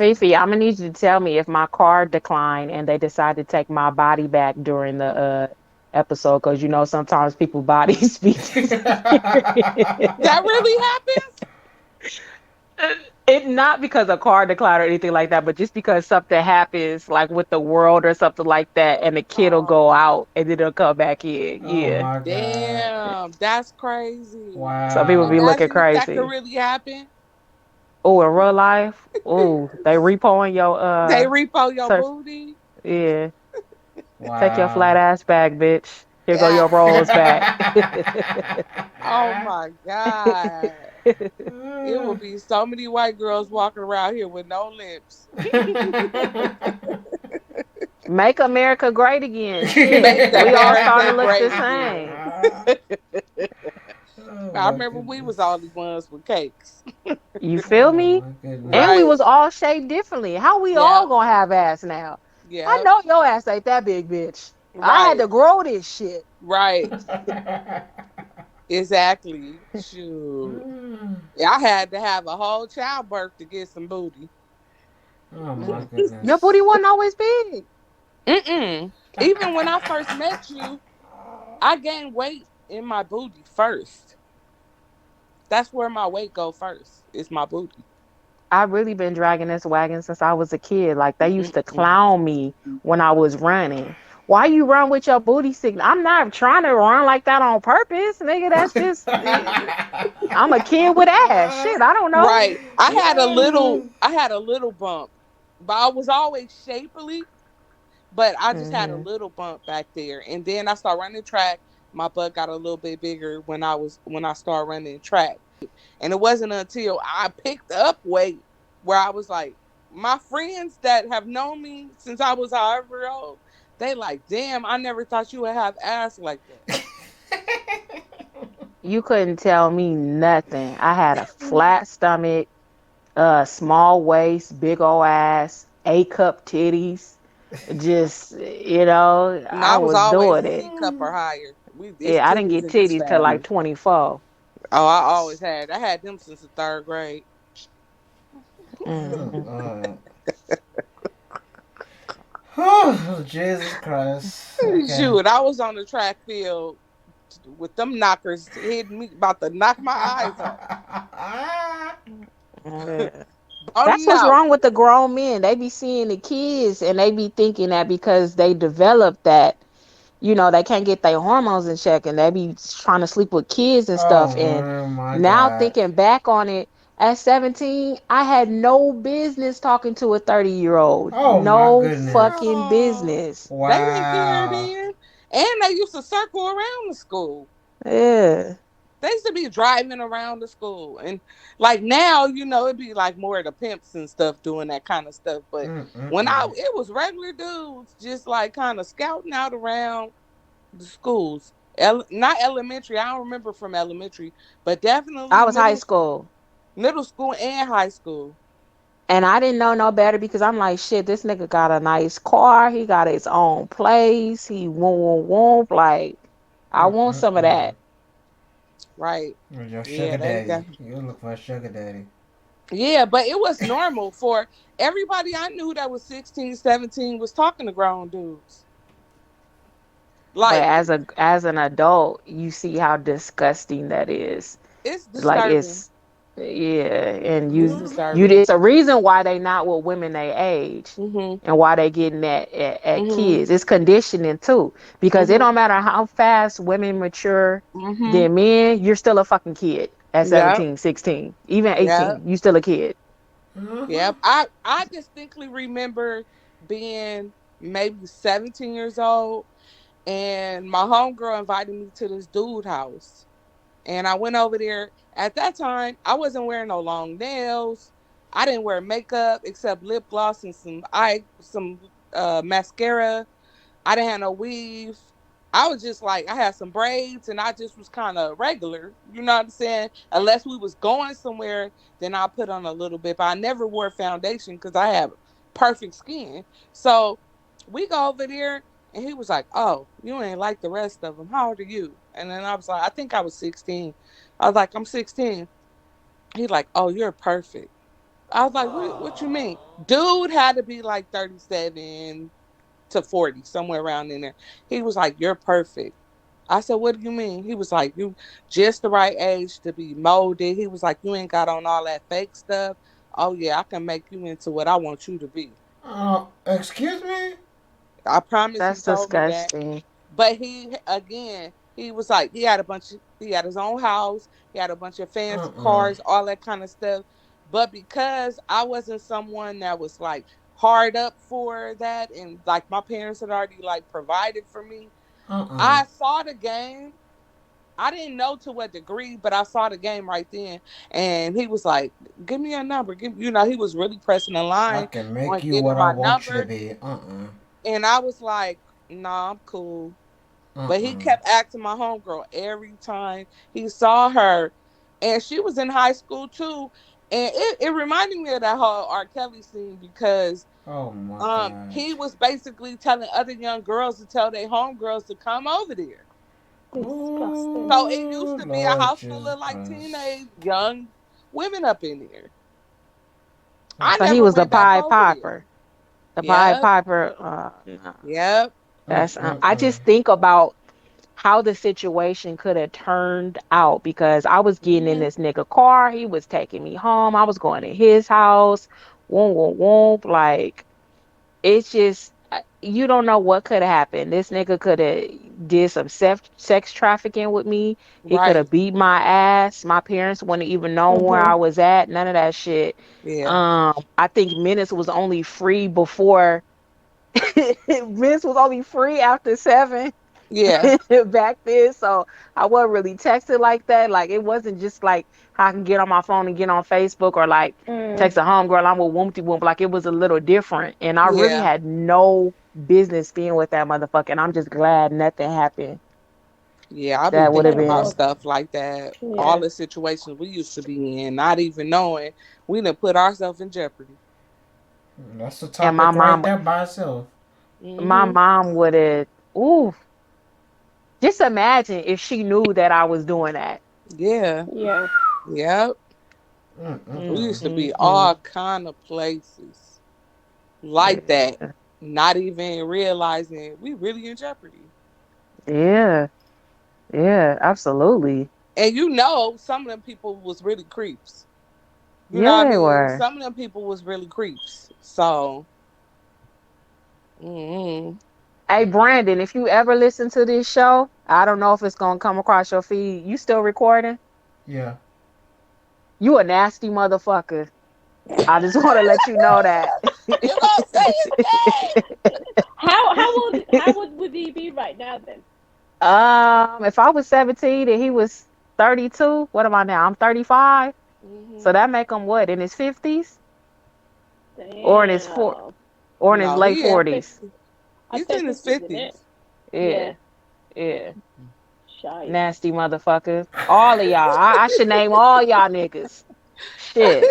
Fifi, I'm gonna need you to tell me if my car declined and they decide to take my body back during the episode, because sometimes people bodies be disappearing. That really happens? It not because a car declined or anything like that, but just because something happens like with the world or something like that, and the kid will go Oh, out and then it'll come back in. Oh Yeah. my God. damn. That's crazy. Some people be Wow. looking Imagine if that could crazy. really happen. Oh, in real life, oh, they repoing your They repo your search. booty. Yeah. Take your flat Wow. ass back, bitch. Here go your Ah, rolls back. oh my God. It will be so many white girls walking around here with no lips. Make America great again. Make Shit. We all starting America to look the great again. same. Oh I my remember we was goodness. all the ones with cakes. You feel Oh me? my And we Right. was goodness. all shaped differently. How we all Yep. gonna have ass now? I Yep. know your ass ain't that big, bitch. I had Right. to grow this shit. Right. Exactly. Shoot. Yeah, I had to have a whole childbirth to get some booty. Oh my Your booty goodness. wasn't always big. Mm-mm. Even when I first met you, I gained weight in my booty first. That's where my weight go first. It's my booty. I've really been dragging this wagon since I was a kid. Like they used to Mm-mm. clown me when I was running. Why you run with your booty signal? I'm not trying to run like that on purpose, nigga. That's just I'm a kid with ass. Shit, I don't know. Right. I had a little bump. But I was always shapely, but I just had a Hmm. little bump back there. And then I started running track. My butt got a little bit bigger when I started running track. And it wasn't until I picked up weight where I was like, my friends that have known me since I was however old, they like, damn, I never thought you would have ass like that. You couldn't tell me nothing. I had a flat stomach, small waist, big ol' ass, A cup titties. Just And I I was was always a doing C it. cup or higher. It's Yeah, I didn't titties get in this titties till like family. 24. Oh, I always had. I had them since the third grade. Oh Hmm. God. Oh, Jesus Christ. Okay. Shoot, I was on the track field with them knockers hitting me, about to knock my eyes out. Yeah. That's Boning what's out. wrong with the grown men. They be seeing the kids and they be thinking that because they developed that, they can't get their hormones in check and they be trying to sleep with kids and stuff. And Oh my now God. thinking back on it, at 17, I had no business talking to a 30-year-old. Oh my No goodness. fucking Oh, business. they didn't care Wow. then. And they used to circle around the school. Yeah. They used to be driving around the school. And like now, it'd be like more of the pimps and stuff doing that kind of stuff. But Mm-mm-mm. it was regular dudes just like kind of scouting out around the schools. Not elementary. I don't remember from elementary, but I definitely was high school. middle school and high school. And I didn't know no better because I'm like, shit, this nigga got a nice car. He got his own place. He won't. Like, I want some of Mm-mm-mm. that. Right. Where's your Yeah, sugar they daddy? got. You look for a sugar daddy. Yeah, but it was normal for everybody I knew that was 16, 17 was talking to grown dudes. But Like, as an adult, you see how disgusting that is. it's Like disturbing. it's yeah, and It's you disturbing. it's a reason why they not with women they age Mhm. and why they getting at Mhm. kids. It's conditioning too. Because it Mhm. don't matter how fast women mature Mhm. than men, you're still a fucking kid at Yep. 17, 16, even Yep. 18. You still a kid. Mm-hmm. Yep. I distinctly remember being maybe 17 years old, and my homegirl invited me to this dude house. And I went over there. At that time, I wasn't wearing no long nails. I didn't wear makeup except lip gloss and some mascara. I didn't have no weave. I was just like, I had some braids and I just was kind of regular. You know what I'm saying? Unless we was going somewhere, then I put on a little bit. But I never wore foundation because I have perfect skin. So we go over there and he was like, "Oh, you ain't like the rest of them. How old are you?" And then I was like, "I think I was 16." I was like, "I'm 16." He's like, "Oh, you're perfect." I was like, what you mean? Dude had to be like 37 to 40, somewhere around in there. He was like, you're perfect. I said, what do you mean? He was like, you just the right age to be molded. He was like, you ain't got on all that fake stuff. Oh yeah, I can make you into what I want you to be. Excuse me? I promise he That's told me that. disgusting. But he again, he was like he had his own house, he had a bunch of fancy Uh-uh. cars, all that kind of stuff. But because I wasn't someone that was like hard up for that and like my parents had already like provided for me, Uh-uh. I saw the game. I didn't know to what degree, but I saw the game right then. And he was like, give me a number. He was really pressing the I line can make on you getting what I my want you to number. be. Uh-uh. And I was like, nah, I'm cool. But he Uh-uh. kept asking my homegirl every time he saw her. And she was in high school too. And it reminded me of that whole R. Kelly scene because Oh my god. he was basically telling other young girls to tell their homegirls to come over there. Disgusting. So it used Oh to be a Lord house full Jesus of like Christ. teenage young women up in there. I So Uh-uh. he never was the went back Pied over there. Piper. The Pied Yep. Piper. Nah. Yep. That's. I Mm-mm-mm. just think about how the situation could have turned out because I was getting in Hmm. this nigga car. He was taking me home. I was going to his house. Whoop, whoop, whoop. Like, it's just, you don't know what could have happened. This nigga could have did some sex trafficking with me. He could Right. have beat my ass. My parents wouldn't even know where I Mm-hmm. was at. None of that shit. Yeah. I think Menace was only free before Vince was only free after 7 Yeah. back then. So I wasn't really texting like that. Like it wasn't just like how I can get on my phone and get on Facebook or like Mm. text a homegirl, I'm with Wompty Whoomp. Like it was a little different. And I really Yeah. had no business being with that motherfucker. And I'm just glad nothing happened. Yeah. I be That would have thinking Thank about been God. stuff like that. All Yeah. the situations we used to be in, not even knowing we done put ourselves in jeopardy. That's a and my topic right mom there by itself. my Hmm. mom would have ooh, just imagine if she knew that I was doing that. Yeah. Yeah. Yep. We Mm-mm-mm. used to be Mm-mm. all kind of places like that, Yeah. not even realizing we really in jeopardy. Yeah. Yeah, absolutely. And some of them people was really creeps. You know Yeah, what I they mean? were. Some of them people was really creeps. So, mm, Hey, Brandon, if you ever listen to this show, I don't know if it's gonna come across your feed. You still recording? Yeah. You a nasty motherfucker. I just want to let you know that. you gonna say his name? How would he be right now then? If I was 17 and he was 32, what am I now? I'm 35. So Hmm. that make him what, in his 50s or in his four Damn. or in his No, late he I'd in, say 40s? I'd he's say in his 50s in it. 50s. Yeah, Yeah. yeah. Shite. Nasty mother. All of y'all. I should name all y'all niggas. Shit.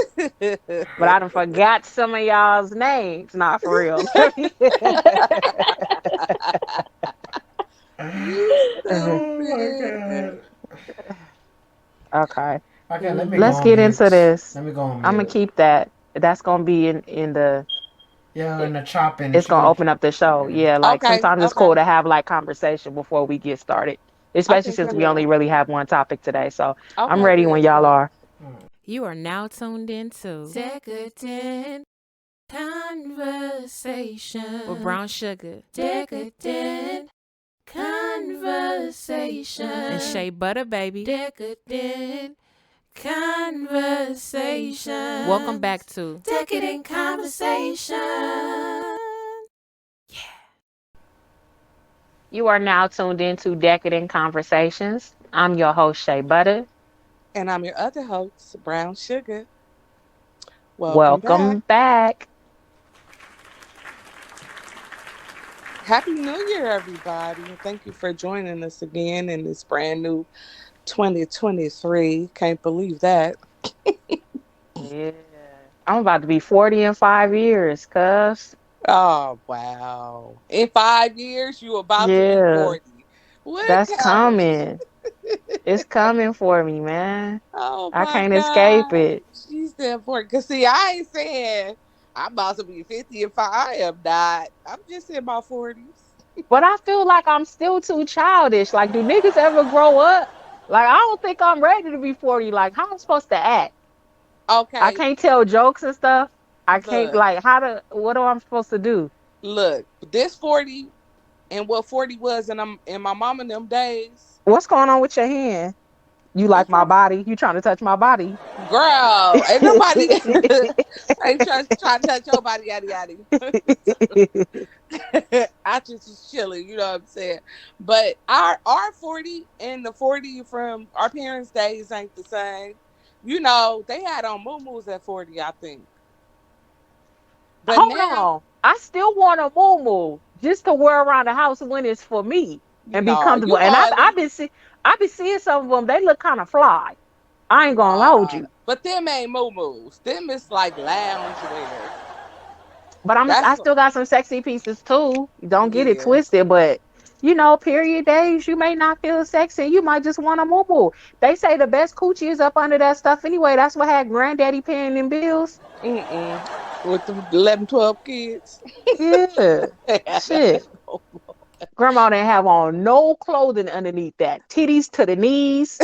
But I done forgot some of y'all's names. Not for real. You Oh my stupid. god. Okay. Okay, let me go Let's Hmm. on get into mute. this. Let me go on I'm gonna mute. keep that. That's gonna be in the Yeah, it- and the chopping, it's she gonna gonna. open up the show. Yeah. Yeah, like Okay, sometimes it's okay. cool to have like conversation before we get started. I Especially think since so. we only Yeah. really have one topic today. So I'm Okay, ready when good, y'all good. are. You are now tuned into Decadent Conversation with Brown Sugar. Decadent Conversation and Shea Butter, baby. Decadent Conversation. Welcome back to Decadent Conversation. You are now tuned into Decadent Conversations. I'm your host, Shea Butter. And I'm your other host, Brown Sugar. Welcome back. Welcome back. Happy New Year, everybody. And thank you for joining us again in this brand new 2023. Can't believe that. Yeah. I'm about to be 40 in 5 years, cuz. Oh, wow. In 5 years, you about to be Yeah. 40. What That's kind of. coming. It's coming for me, man. Oh, I my can't escape God. it. She said 40. Cause see, I ain't saying I'm about to be 50 if I am not. I'm just in my 40s. But I feel like I'm still too childish. Like, do niggas ever grow up? Like, I don't think I'm ready to be 40. Like, how am I supposed to act? I Okay, can't tell jokes and stuff. I can't, look, like, how to, what am I supposed to do? look. This 40 and what 40 was in my mom in them days. What's going on with your hand? You like It's my from body? You trying to touch my body? girl. Ain't nobody ain't trying to touch your body, yaddy yaddy. I just was chilling, you know what I'm saying? But our 40 and the 40 from our parents' days ain't the same. You know, they had on moo at 40, I think. But Hold now, on. I still want a moo just to wear around the house when it's for me you and be know, comfortable. you And gonna at least I've been seeing some of them. They look kind of fly. I ain't gonna hold nah. you. But them ain't moo Them is like lounge wear. But I That's still got some sexy pieces too. Don't get it yeah. twisted. But period days, you may not feel sexy. You might just want a moo. They say the best coochie is up under that stuff anyway. That's what had granddaddy paying them bills. Mm-mm. With the 11, 12 kids. Yeah. Shit. Grandma didn't have on no clothing underneath that. Titties to the knees.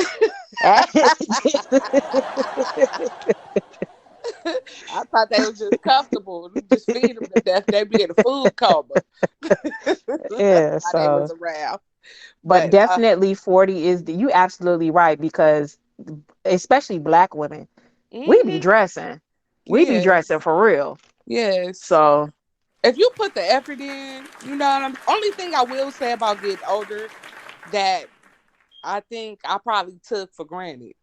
I thought they was just comfortable. We just feed them to death. They be in a food coma. Yeah, While they was so around. but But definitely 40 is you absolutely right because especially black women, we be hmm dressing. We be dressing yes, for real. yes. So If you put the effort in, you know what I'm. Only thing I will say about getting older that I think I probably took for granted.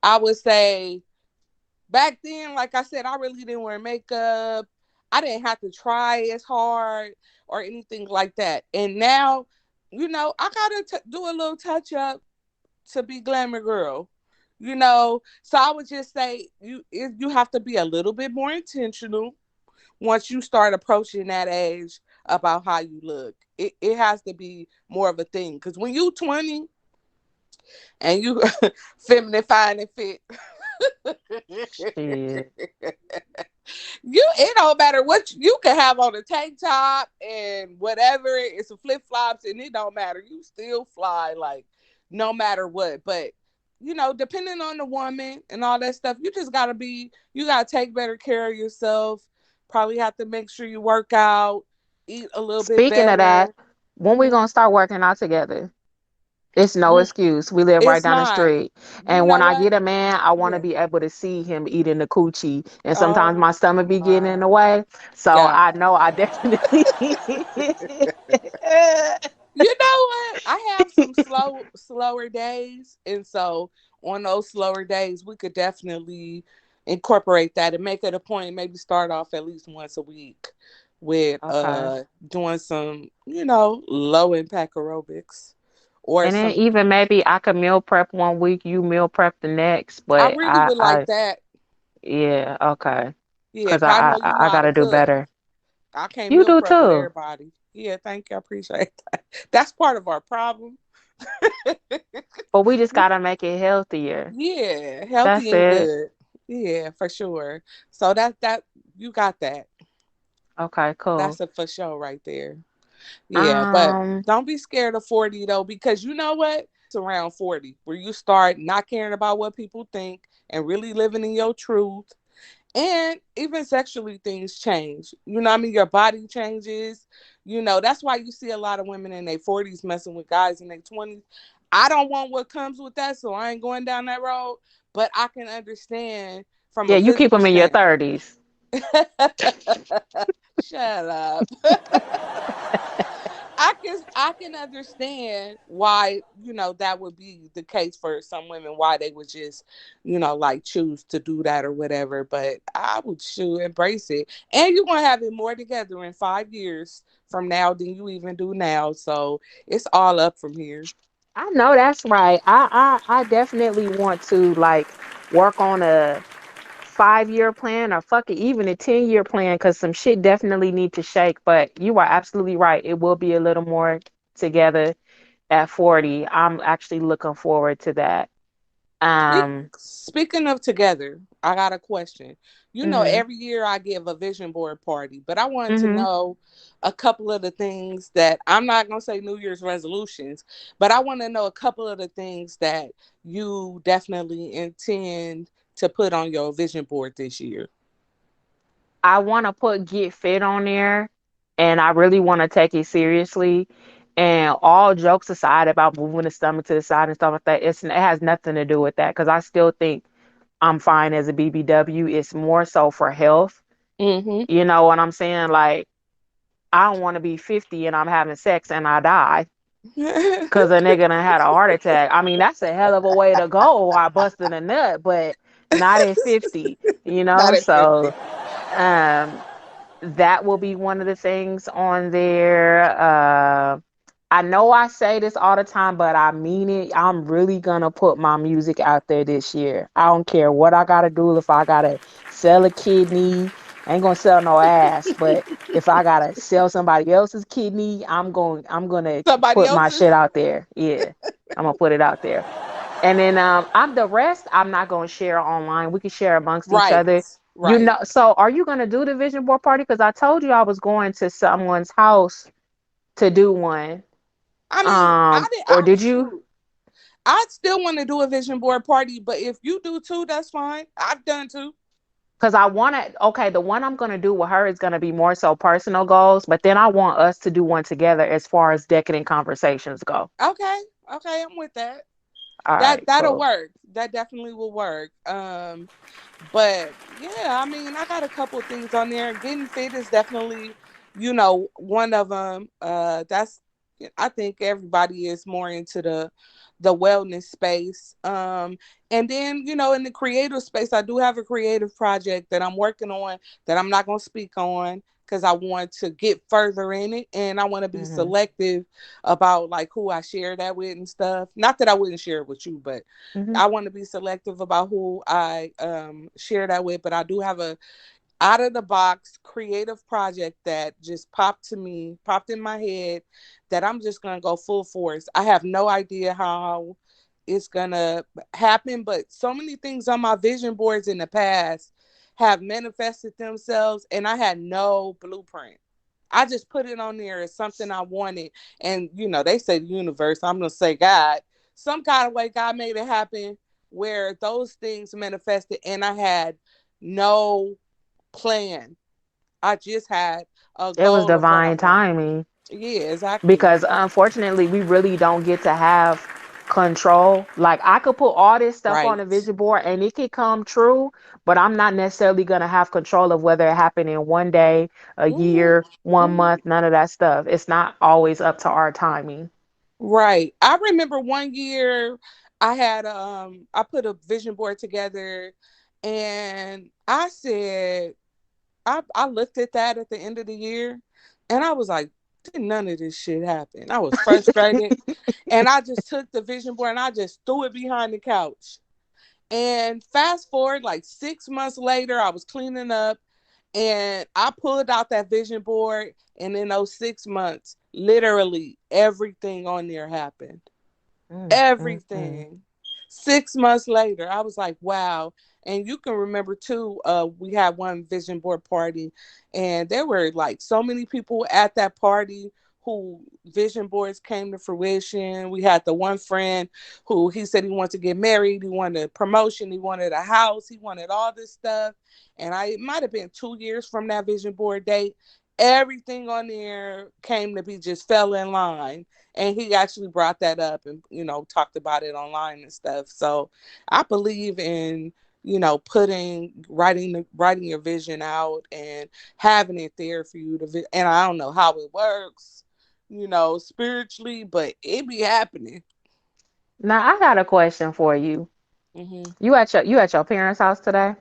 I would say back then, like I said, I really didn't wear makeup. I didn't have to try as hard or anything like that. And now, I gotta do a little touch up to be glamour girl. So I would just say you have to be a little bit more intentional once you start approaching that age about how you look. It has to be more of a thing because when you 20 and you feminine, fine, and fit, shit. it don't matter what you can have on a tank top and whatever it's some flip flops and it don't matter. You still fly like no matter what. But depending on the woman and all that stuff, you gotta take better care of yourself. Probably have to make sure you work out, eat a little bit Speaking of that, better. when we Hmm. gonna start working out together? It's no excuse. We live right It's down the not. street. You And when know I what? get a man, I want to Yeah. be able to see him eating the coochie. And sometimes Oh my stomach be getting in the my way. So God. I know I definitely You know what? I have some slower days, and so on those slower days, we could definitely incorporate that and make it a point. Maybe start off at least once a week with Okay. doing some, low impact aerobics or And then some. even maybe I could meal prep one week, you meal prep the next. I But really would like that. yeah, okay. Yeah, Cause 'cause I know you know I how to gotta do cook. better. I can't You meal do prep with too. everybody. Yeah, thank you. I appreciate that. That's part of our problem. But we just gotta make it healthier. Yeah, healthy That's and it. good. Yeah, for sure. So that you got that. Okay, cool. That's a for sure right there. Yeah, but Um, don't be scared of 40 though, because you know what? It's around 40 where you start not caring about what people think and really living in your truth. And even sexually, things change. You know what I mean? Your body changes. That's why you see a lot of women in their 40s messing with guys in their 20s. I don't want what comes with that, so I ain't going down that road. But I can understand from yeah, a you keep physical them in your standpoint. 30s. Shut up. I can understand why that would be the case for some women, why they would just like choose to do that or whatever. But I would shoot embrace it, and you're gonna have it more together in 5 years from now than you even do now. So it's all up from here. I know that's right. I definitely want to like work on a 5 year plan or fuck it, even a 10 year plan because some shit definitely need to shake. But you are absolutely right. It will be a little more together at 40. I'm actually looking forward to that. Um, Speaking of together, I got a question. You know, mhm, every year I give a vision board party, but I wanted to mhm. know a couple of the things that I'm not going to say New Year's resolutions, but I want to know a couple of the things that you definitely intend to put on your vision board this year. I want to put get fit on there, and I really want to take it seriously. And all jokes aside about moving the stomach to the side and stuff like that, it has nothing to do with that because I still think I'm fine as a BBW. It's more so for health. Mm-hmm. You know what I'm saying? Like, I don't want to be 50 and I'm having sex and I die because a nigga done had a heart attack. I mean, that's a hell of a way to go. I busted a nut, but not at 50, you Not know? at 50. So, um, that will be one of the things on there. I know I say this all the time, but I mean it. I'm really gonna put my music out there this year. I don't care what I gotta do. If I gotta sell a kidney, I ain't gonna sell no ass, but if I gotta sell somebody else's kidney, I'm gonna Somebody put my shit else's? out there. Yeah, I'm gonna put it out there. And then I'm the rest I'm not gonna share online. We can share amongst each Right. other. You Right. know, so are you gonna do the vision board party? Because I told you I was going to someone's house to do one. I mean, I did. Or I did you? shoot. I still want to do a vision board party, but if you do too, that's fine. I've done too. Because I want to. Okay, the one I'm gonna do with her is gonna be more so personal goals, but then I want us to do one together as far as decadent conversations go. Okay. Okay, I'm with that. All That right, that'll cool. work. That definitely will work. But yeah, I mean, I got a couple of things on there. Getting fit is definitely, one of them. That's I think everybody is more into the wellness space. And then in the creative space, I do have a creative project that I'm working on that I'm not gonna speak on because I want to get further in it and I want to be Mhm. selective about like who I share that with and stuff. Not that I wouldn't share it with you, but Mhm. I want to be selective about who I share that with. But I do have a out of the box creative project that just popped in my head that I'm just gonna go full force. I have no idea how it's gonna happen, but so many things on my vision boards in the past have manifested themselves and I had no blueprint. I just put it on there as something I wanted. And they say the universe, I'm gonna say God. Some kind of way God made it happen where those things manifested and I had no plan. I just had a It was goal of what I divine wanted. timing. Yeah, exactly. Because unfortunately we really don't get to have control. Like I could put all this stuff on Right. a vision board and it could come true, but I'm not necessarily going to have control of whether it happened in one day, a Hmm. year, one Hmm. month, none of that stuff. It's not always up to our timing. Right. I remember one year I put a vision board together and I said I looked at the end of the year and I was like, did none of this shit happen? I was frustrated. And I just took the vision board and I just threw it behind the couch. And fast forward like 6 months later, I was cleaning up and I pulled out that vision board. And in those 6 months, literally everything on there happened. Mm, mm, mm. Everything. 6 months later, I was like, wow. And you can remember too, we had one vision board party, and there were like so many people at that party who vision boards came to fruition. We had the one friend who he said he wanted to get married, he wanted a promotion, he wanted a house, he wanted all this stuff. And it might have been 2 years from that vision board date. Everything on there came to be just fell in line and he actually brought that up and talked about it online and stuff. So I believe in putting writing your vision out and having it there for you to and I don't know how it works spiritually, but it be happening. Now I got a question for you. Hmm. You at your parents' house today?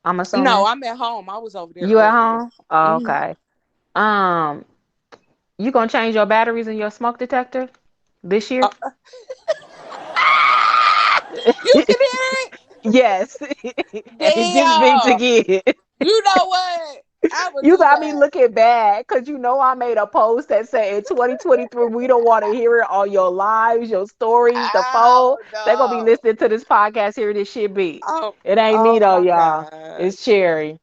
I'm No, assuming. I'm at home. I was over there You at earlier. home? Oh, Hmm. okay. Um, you gonna change your batteries in your smoke detector this year? You can hear it. Yes. And it gets big to Damn. get. You know what? I would You do got me that. looking bad because you know I made a post that said in 2023 we don't want to hear it on your lives, your stories, the phone. Oh They're gonna be no. listening to this podcast here. This shit be. Oh, It ain't me oh though, my y'all. God. It's Cherry.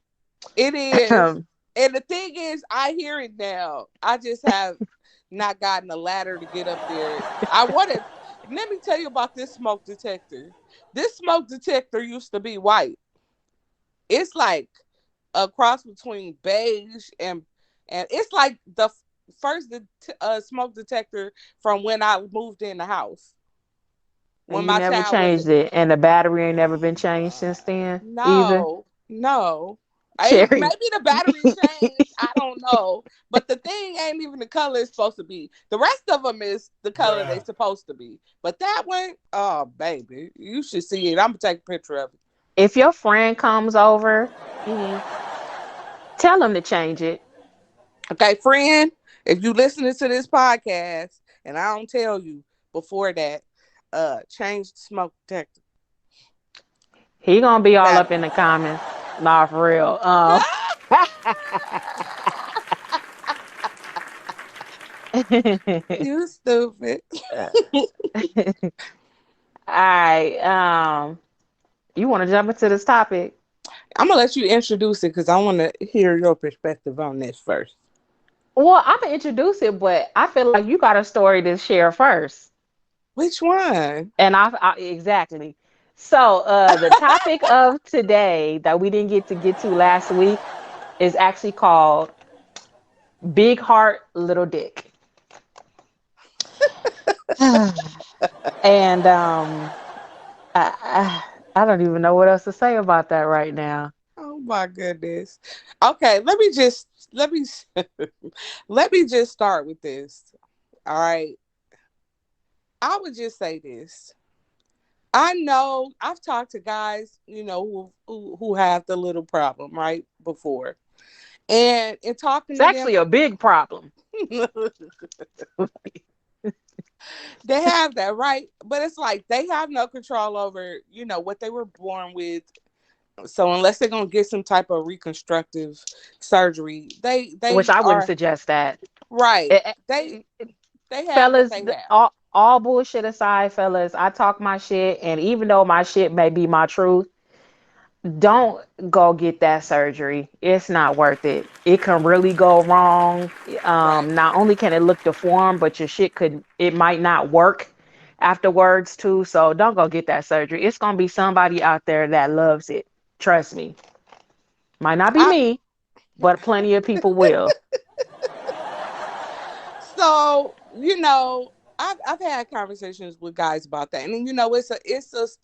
It is. And the thing is, I hear it now. I just have not gotten a ladder to get up there. I wanted, let me tell you about this smoke detector. This smoke detector used to be white. It's like a cross between beige and it's like the first smoke detector from when I moved in the house And when you my never child was changed it, and the battery ain't never been changed since then either. no, no. Cherry. Maybe the battery changed. I don't know. But the thing ain't even the color it's supposed to be. The rest of them is the color they Bruh. supposed to be. But that one, oh baby, you should see it. I'm gonna take a picture of it. If your friend comes over, Hmm. tell them to change it. Okay, friend, if you listening to this podcast and I don't tell you before that, change the smoke detector He gonna be all up in battery. the comments. Nah, for real. You stupid. All right. You want to jump into this topic? I'm gonna let you introduce it because I want to hear your perspective on this first. Well, I'm gonna introduce it, but I feel like you got a story to share first. Which one? And exactly. So, the topic of today that we didn't get to last week is actually called "Big Heart, Little Dick," and I don't even know what else to say about that right now. Oh my goodness. Okay, let me let me just start with this. All right. I would just say this. I know I've talked to guys, who have the little problem, right? Before. And in talking It's to them, actually a big problem. they have that, right? But it's like they have no control over, what they were born with. So unless they're gonna get some type of reconstructive surgery, they Which they I wouldn't are suggest that. right. Eh, They eh, they have what Fellas, they have. all bullshit aside, fellas, I talk my shit, and even though my shit may be my truth, don't go get that surgery. It's not worth it. It can really go wrong. Right. Not only can it look deformed, but your shit it might not work afterwards too. So don't go get that surgery. It's gonna be somebody out there that loves it. Trust me. Might not be I me, but plenty of people will. so I've had conversations with guys about that, and it's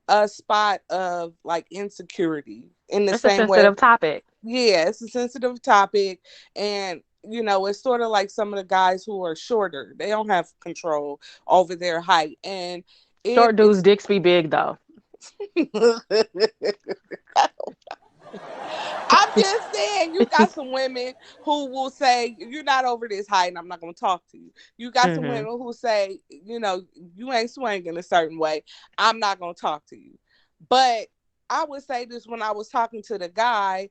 a spot of like insecurity in the It's a same way. sensitive topic. Yeah, it's a sensitive topic, and it's sort of like some of the guys who are shorter. They don't have control over their height, and it Short dudes' is. dicks be big though. I'm just saying, you got some women who will say, you're not over this height and I'm not going to talk to you. You got some Hmm. women who say, you ain't swinging a certain way. I'm not going to talk to you. But I would say this when I was talking to the guy,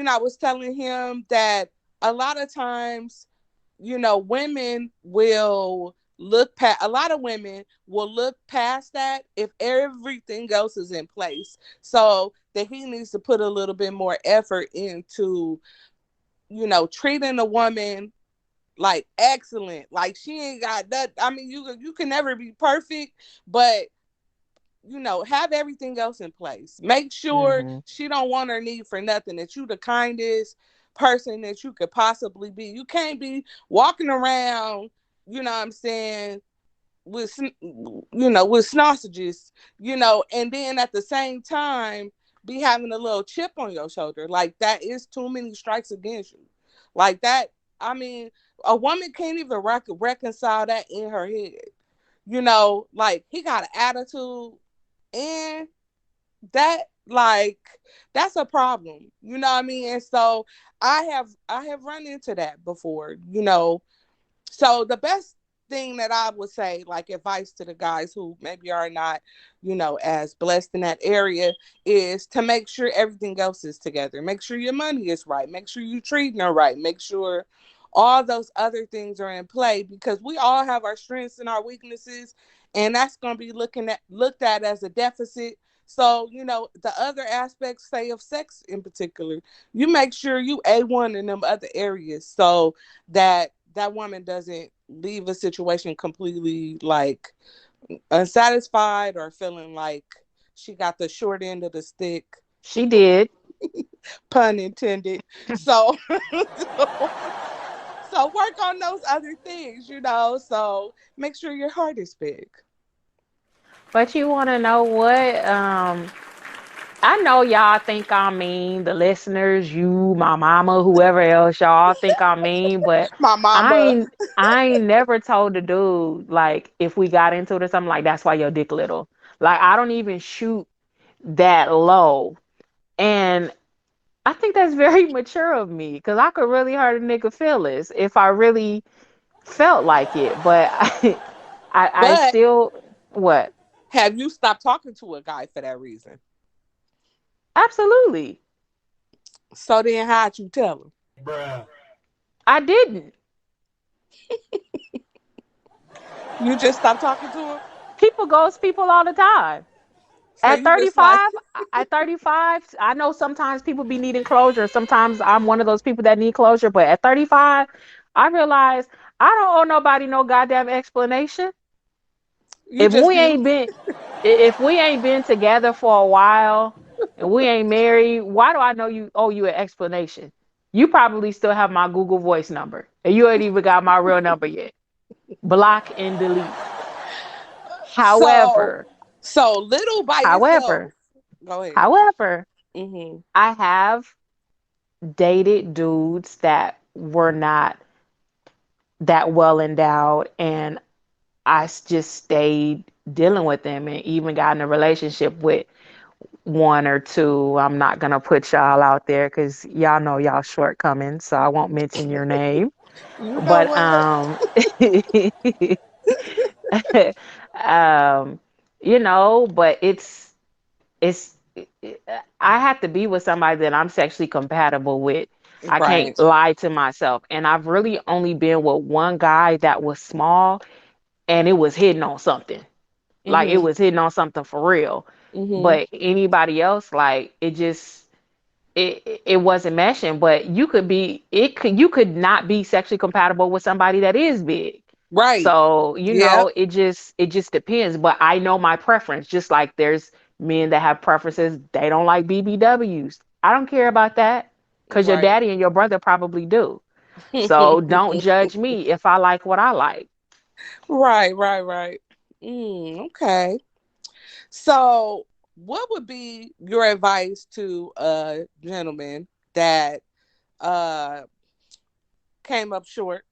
I was telling him that a lot of times, women will look past, a lot of women will look past that if everything else is in place. So that he needs to put a little bit more effort into, treating a woman like excellent. Like she ain't got that. I mean, you can never be perfect, but have everything else in place. Make sure Hmm. she don't want her need for nothing. That you the kindest person that you could possibly be. You can't be walking around, you know what I'm saying, with sausages, and then at the same time be having a little chip on your shoulder. Like that is too many strikes against you. Like that, I mean, a woman can't even reconcile that in her head. Like he got an attitude and that like that's a problem. You know what I mean? And so I have run into that before. So thing that I would say, like advice to the guys who maybe are not, as blessed in that area, is to make sure everything else is together. Make sure your money is right. Make sure you treating her right. Make sure all those other things are in play, because we all have our strengths and our weaknesses, and that's going to be looked at as a deficit. So, the other aspects, say of sex in particular, you make sure you A1 in them other areas, so that woman doesn't leave a situation completely like unsatisfied or feeling like she got the short end of the stick, She did. pun intended. So so work on those other things, so make sure your heart is big. But you want to know what? I know y'all think I'm mean, the listeners, you, my mama, whoever else, y'all think I'm mean, but My I mama. ain't I ain't never told the dude like if we got into it or something like that's why your dick little. Like I don't even shoot that low. And I think that's very mature of me because I could really hurt a nigga feelings if I really felt like it. But I But still what? have you stopped talking to a guy for that reason? Absolutely. So then how'd you tell him? Bruh. I didn't. You just stopped talking to him? People ghost people all the time. So At you just like, 35, at 35, I know sometimes people be needing closure. Sometimes I'm one of those people that need closure, but at 35, I realize I don't owe nobody no goddamn explanation. you If just we you. ain't been if we ain't been together for a while and we ain't married, why do I know you owe you an explanation? You probably still have my Google Voice number, and you ain't even got my real number yet. Block and delete. So However, little by however, yourself. Go ahead. however, Hmm. I have dated dudes that were not that well endowed, and just stayed dealing with them and even got in a relationship with one or two. I'm not gonna put y'all out there because y'all know y'all shortcomings, so I won't mention your name. You know But what? um, but it's I have to be with somebody that I'm sexually compatible with. I can't Right. lie to myself. And I've really only been with one guy that was small and it was hitting on something. Like it Hmm. was hitting on something for real. Hmm. But anybody else, like it wasn't meshing. But you could not be sexually compatible with somebody that is big. Right. So, Yep. it just depends. But I know my preference. Just like there's men that have preferences, they don't like BBWs. I don't care about that because your Right. daddy and your brother probably do. So don't judge me if I like what I like. Right. Right. Right. Okay. So, what would be your advice to a gentleman that uh came up short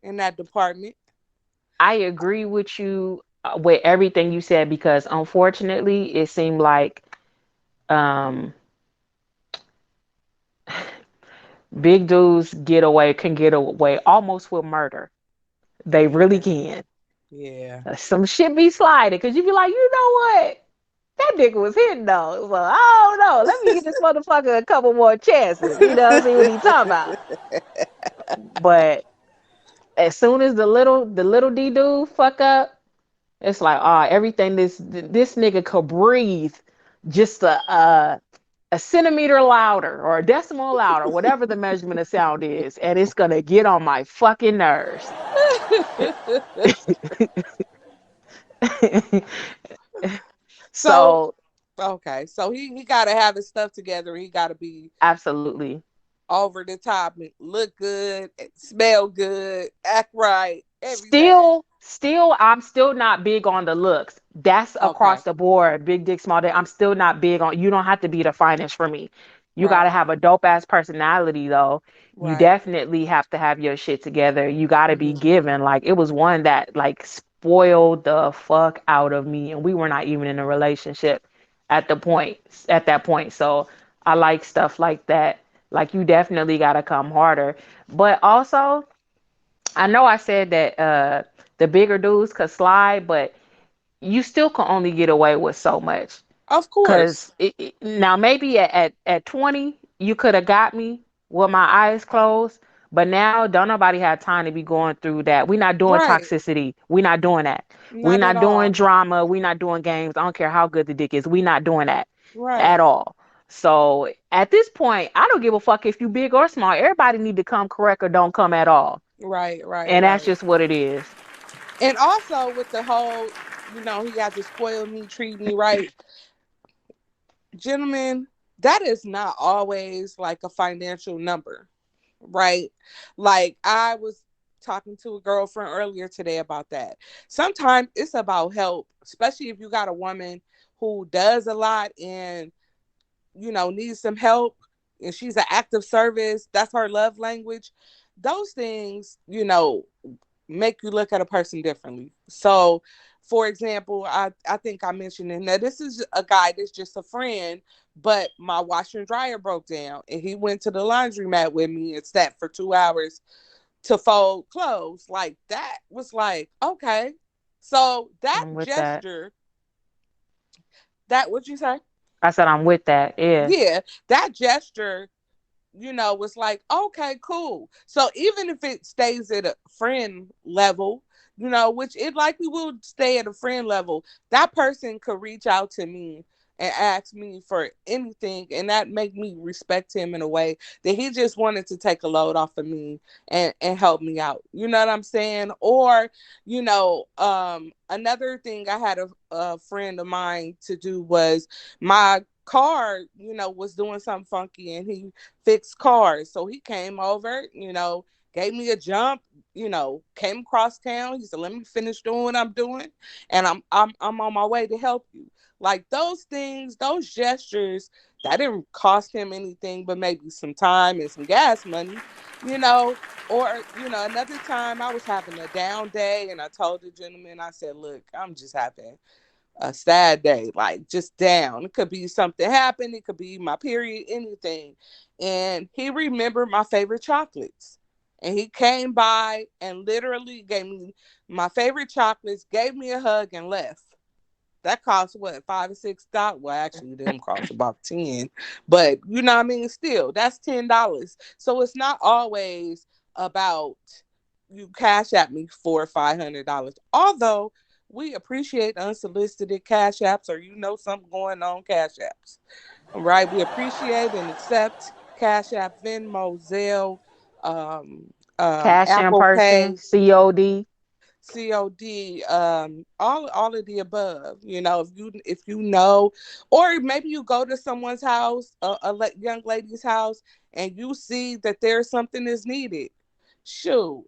in that department? I agree with you with everything you said because unfortunately, it seemed like um, big dudes can get away almost with murder. They really Yeah. can. Yeah. Some shit be sliding because you be like, you know what? That nigga was hitting though. So I don't know. Let me give this motherfucker a couple more chances. See what he talking about. But as soon as the little D dude fuck up, it's like, everything this nigga could breathe just a centimeter louder or a decimal louder, whatever the measurement of sound is, and it's gonna get on my fucking nerves. So, So okay. So he got to have his stuff together. He got to be absolutely. over the top and look good, smell good, act right, everything. Still, I'm still not big on the looks. That's Okay. across the board. Big dick, small dick. I'm still not big on. You don't have to be the finest for me. You got Right. to have a dope ass personality though. You Right. definitely have to have your shit together. You got to be Hmm. given. Like it was one that like spoiled the fuck out of me, and we were not even in a relationship at the point at that point. So I like stuff like that. Like you definitely got to come harder, but also I know I said that the bigger dudes could slide, but you still can only get away with so much. Of course. Cause now maybe at 20 you could have got me with my eyes closed, but now don't nobody have time to be going through that. We're not doing Right. toxicity. We're not doing that. We're Not at not doing all. drama. We're not doing games. I don't care how good the dick is. We're not doing that Right. at all. So at this point, I don't give a fuck if you big or small. Everybody need to come correct or don't come at all, Right. Right. and that's Right. just what it is. And also with the whole, he had to spoil me, treat me right. Gentlemen, that is not always like a financial number, right? Like I was talking to a girlfriend earlier today about that. Sometimes it's about help, especially if you got a woman who does a lot and needs some help, and she's an active service, that's her love language. Those things, make you look at a person differently. So, for example, I think I mentioned it. Now, this is a guy that's just a friend, but my washer and dryer broke down, and he went to the laundromat with me and sat for 2 hours to fold clothes. Like, that was like, okay. So, that I'm with that. gesture, that, what'd you say? I said I'm with that. Yeah. Yeah, that gesture was like, okay, cool. So even if it stays at a friend level, which it likely will stay at a friend level, that person could reach out to me and ask me for anything, and that make me respect him in a way that he just wanted to take a load off of me and help me out. You know what I'm saying? Or, another thing I had a friend of mine to do was my car, was doing something funky, and he fixed cars. So he came over, gave me a jump, came across town. He said, "Let me finish doing what I'm doing, and I'm on my way to help you." Like those things, those gestures that didn't cost him anything but maybe some time and some gas money, you know. Or, another time I was having a down day and I told the gentleman, I said, "Look, I'm just having a sad day, like just down. It could be something happened, it could be my period, anything." And he remembered my favorite chocolates. And he came by and literally gave me my favorite chocolates, gave me a hug, and left. That cost what, $5 or $6? Well, actually, them cost about 10. But you know what I mean? Still, that's $10. So it's not always about you cash at me for $500. Although we appreciate unsolicited cash apps, or something going on, cash apps. All right. We appreciate and accept Cash App, Venmo, Zelle, Cash in Apple person, Pay, COD. COD, all of the above. If you know, or maybe you go to someone's house, young lady's house, and you see that there's something that's needed. Shoot,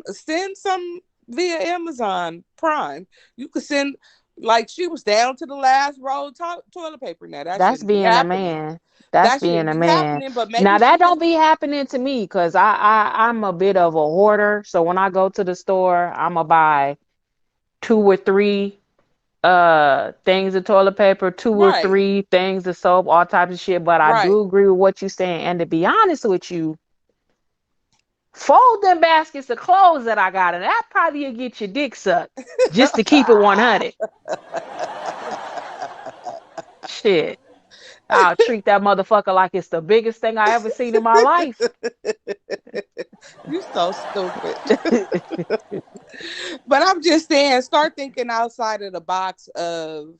send some via Amazon Prime. You could send, like, she was down to the last roll of toilet paper. Now that That's shouldn't be being a happening. man. That's That being shouldn't a be man. happening. But maybe Now she that just don't be happening to me because I'm a bit of a hoarder. So when I go to the store, I'ma buy two or three things of toilet paper, two or right, three things of soap, all types of shit. But I right. do agree with what you're saying. And to be honest with you, fold them baskets of clothes that I got, and that probably will get your dick sucked. Just to keep it 100. Shit. I'll treat that motherfucker like it's the biggest thing I ever seen in my life. You so stupid. But I'm just saying, start thinking outside of the box of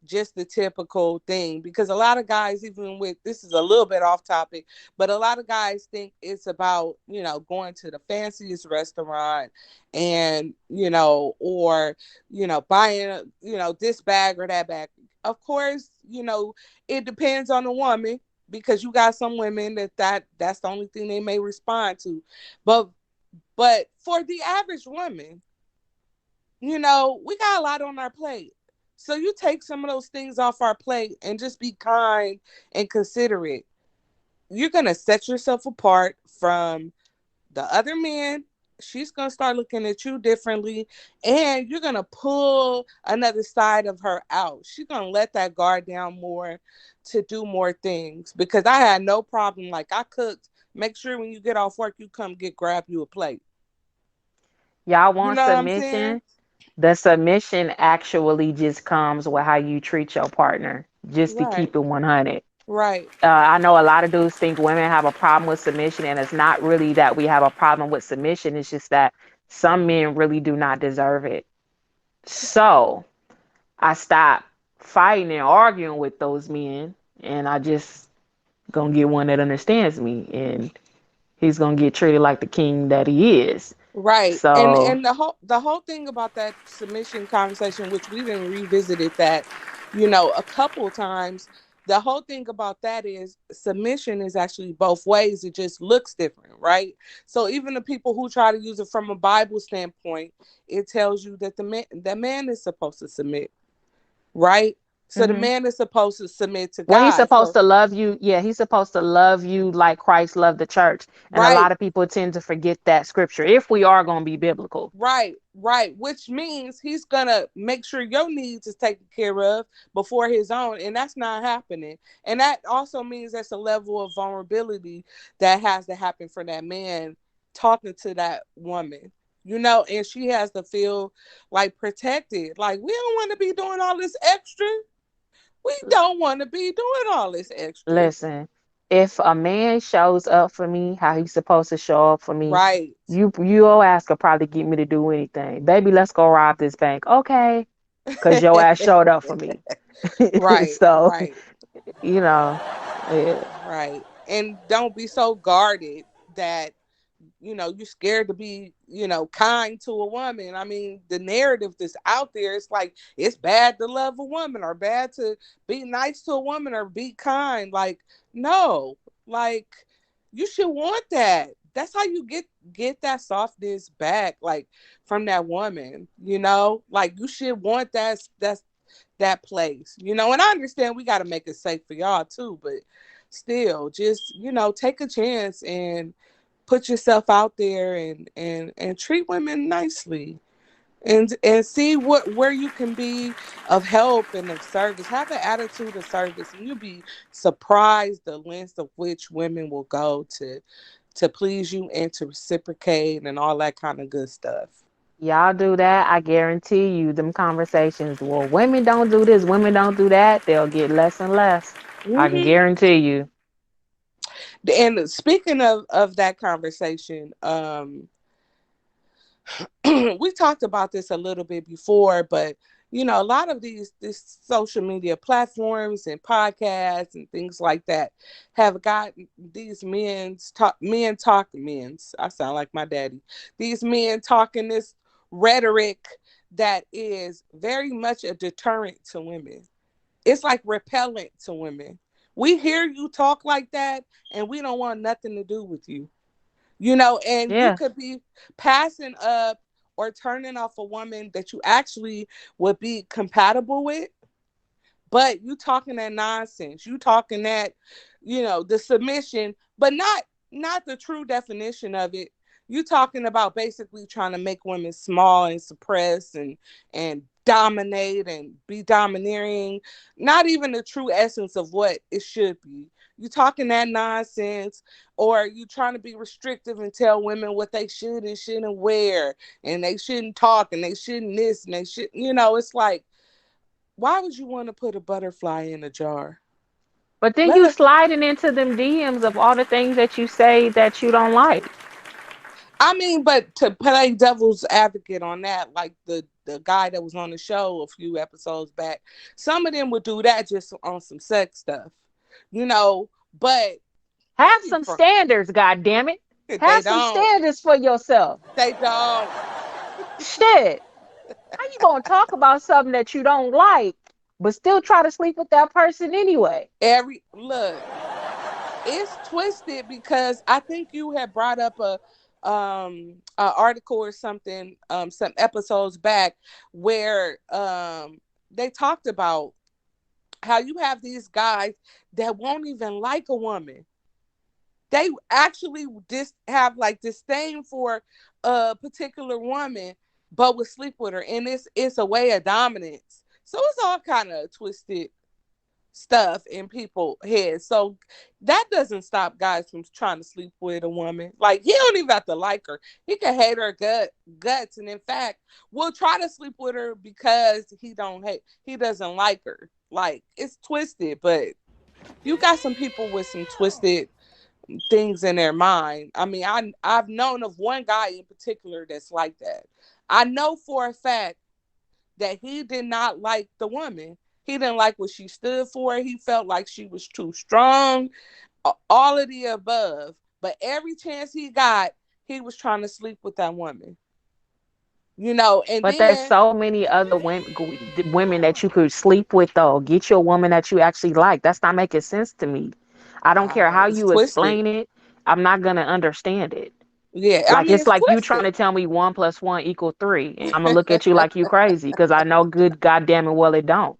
just the typical thing, because a lot of guys, even with, this is a little bit off topic, but a lot of guys think it's about, going to the fanciest restaurant and, or, buying, this bag or that bag. Of course, it depends on the woman, because you got some women that's the only thing they may respond to. But for the average woman, we got a lot on our plate. So you take some of those things off our plate and just be kind and considerate. You're going to set yourself apart from the other men. She's going to start looking at you differently, and you're going to pull another side of her out. She's going to let that guard down more to do more things, because I had no problem. Like, I cooked. Make sure when you get off work, you come grab you a plate. Y'all You want know what I'm saying? submission? The submission actually just comes with how you treat your partner, just to Right. keep it 100. Right. I know a lot of dudes think women have a problem with submission, and it's not really that we have a problem with submission. It's just that some men really do not deserve it. So I stopped fighting and arguing with those men, and I just gonna get one that understands me, and he's gonna get treated like the king that he is. Right. And So, the whole thing about that submission conversation, which we didn't revisited that, a couple times, the whole thing about that is submission is actually both ways. It just looks different, right? So even the people who try to use it from a Bible standpoint, it tells you that the man is supposed to submit, right? So the mhm. man is supposed to submit to Well, he's God. supposed So to love you. Yeah, he's supposed to love you like Christ loved the church. And a lot right. of people tend to forget that scripture if we are going to be biblical. Right, right. Which means he's gonna make sure your needs is taken care of before his own, and that's not happening. And that also means that's a level of vulnerability that has to happen for that man talking to that woman. And she has to feel like protected. Like we don't want to be doing all this extra. We don't want to be doing all this extra. Listen, if a man shows up for me how he's supposed to show up for me, Right. your ass could probably get me to do anything. Baby, let's go rob this bank. Okay, because your ass showed up for me. Right, So, right. you know, yeah. Right. And don't be so guarded that you're scared to be, kind to a woman. I mean, the narrative that's out there, it's like it's bad to love a woman or bad to be nice to a woman or be kind. Like, no. Like you should want that. That's how you get that softness back, like from that woman, like you should want that place, and I understand we got to make it safe for y'all too, but still, just take a chance and put yourself out there and treat women nicely and see where you can be of help and of service. Have an attitude of service, and you'll be surprised the lengths of which women will go to please you and to reciprocate and all that kind of good stuff. Y'all do that, I guarantee you, them conversations, well, women don't do this, women don't do that, they'll get less and less. I can Hmm. guarantee you. And speaking of that conversation, we talked about this a little bit before, but a lot of these social media platforms and podcasts and things like that have got these men's. I sound like my daddy. These men talking this rhetoric that is very much a deterrent to women. It's like repellent to women. We hear you talk like that, and we don't want nothing to do with you. And you Yeah. could be passing up or turning off a woman that you actually would be compatible with, but you talking that nonsense. You talking that, the submission, but not the true definition of it. You talking about basically trying to make women small and suppress and dominate and be domineering, not even the true essence of what it should be. You talking that nonsense, or you trying to be restrictive and tell women what they should and shouldn't wear, and they shouldn't talk, and they shouldn't this, and they should, it's like, why would you want to put a butterfly in a jar? But then Let you us. sliding into them DMs of all the things that you say that you don't like. I mean, but to play devil's advocate on that, like the guy that was on the show a few episodes back, some of them would do that just on some sex stuff, you know. But I Have be some standards, god damn it. they Have some don't, standards for yourself. they don't. Shit. How you gonna talk about something that you don't like, but still try to sleep with that person anyway? Every look, it's twisted because I think you had brought up a article or something some episodes back where they talked about how you have these guys that won't even like a woman. They actually have like disdain for a particular woman, but would sleep with her, and it's a way of dominance. So it's all kind of twisted stuff in people's heads. So that doesn't stop guys from trying to sleep with a woman. Like he don't even have to like her. He can hate her guts, and in fact, will try to sleep with her because he doesn't like her. Like it's twisted, but you got some people with some twisted things in their mind. I mean, I've known of one guy in particular that's like that. I know for a fact that he did not like the woman. He didn't like what she stood for. He felt like she was too strong, all of the above. But every chance he got, he was trying to sleep with that woman. And But there's then, so many other women that you could sleep with though. Get you a woman that you actually like. That's not making sense to me. I don't care how it's you twisted. explain it. I'm not gonna understand it. Yeah, I Like mean, it's it's like you trying twisted. to tell me 1 + 1 = 3, and I'm gonna look at you like you crazy because I know good goddamn it well it don't.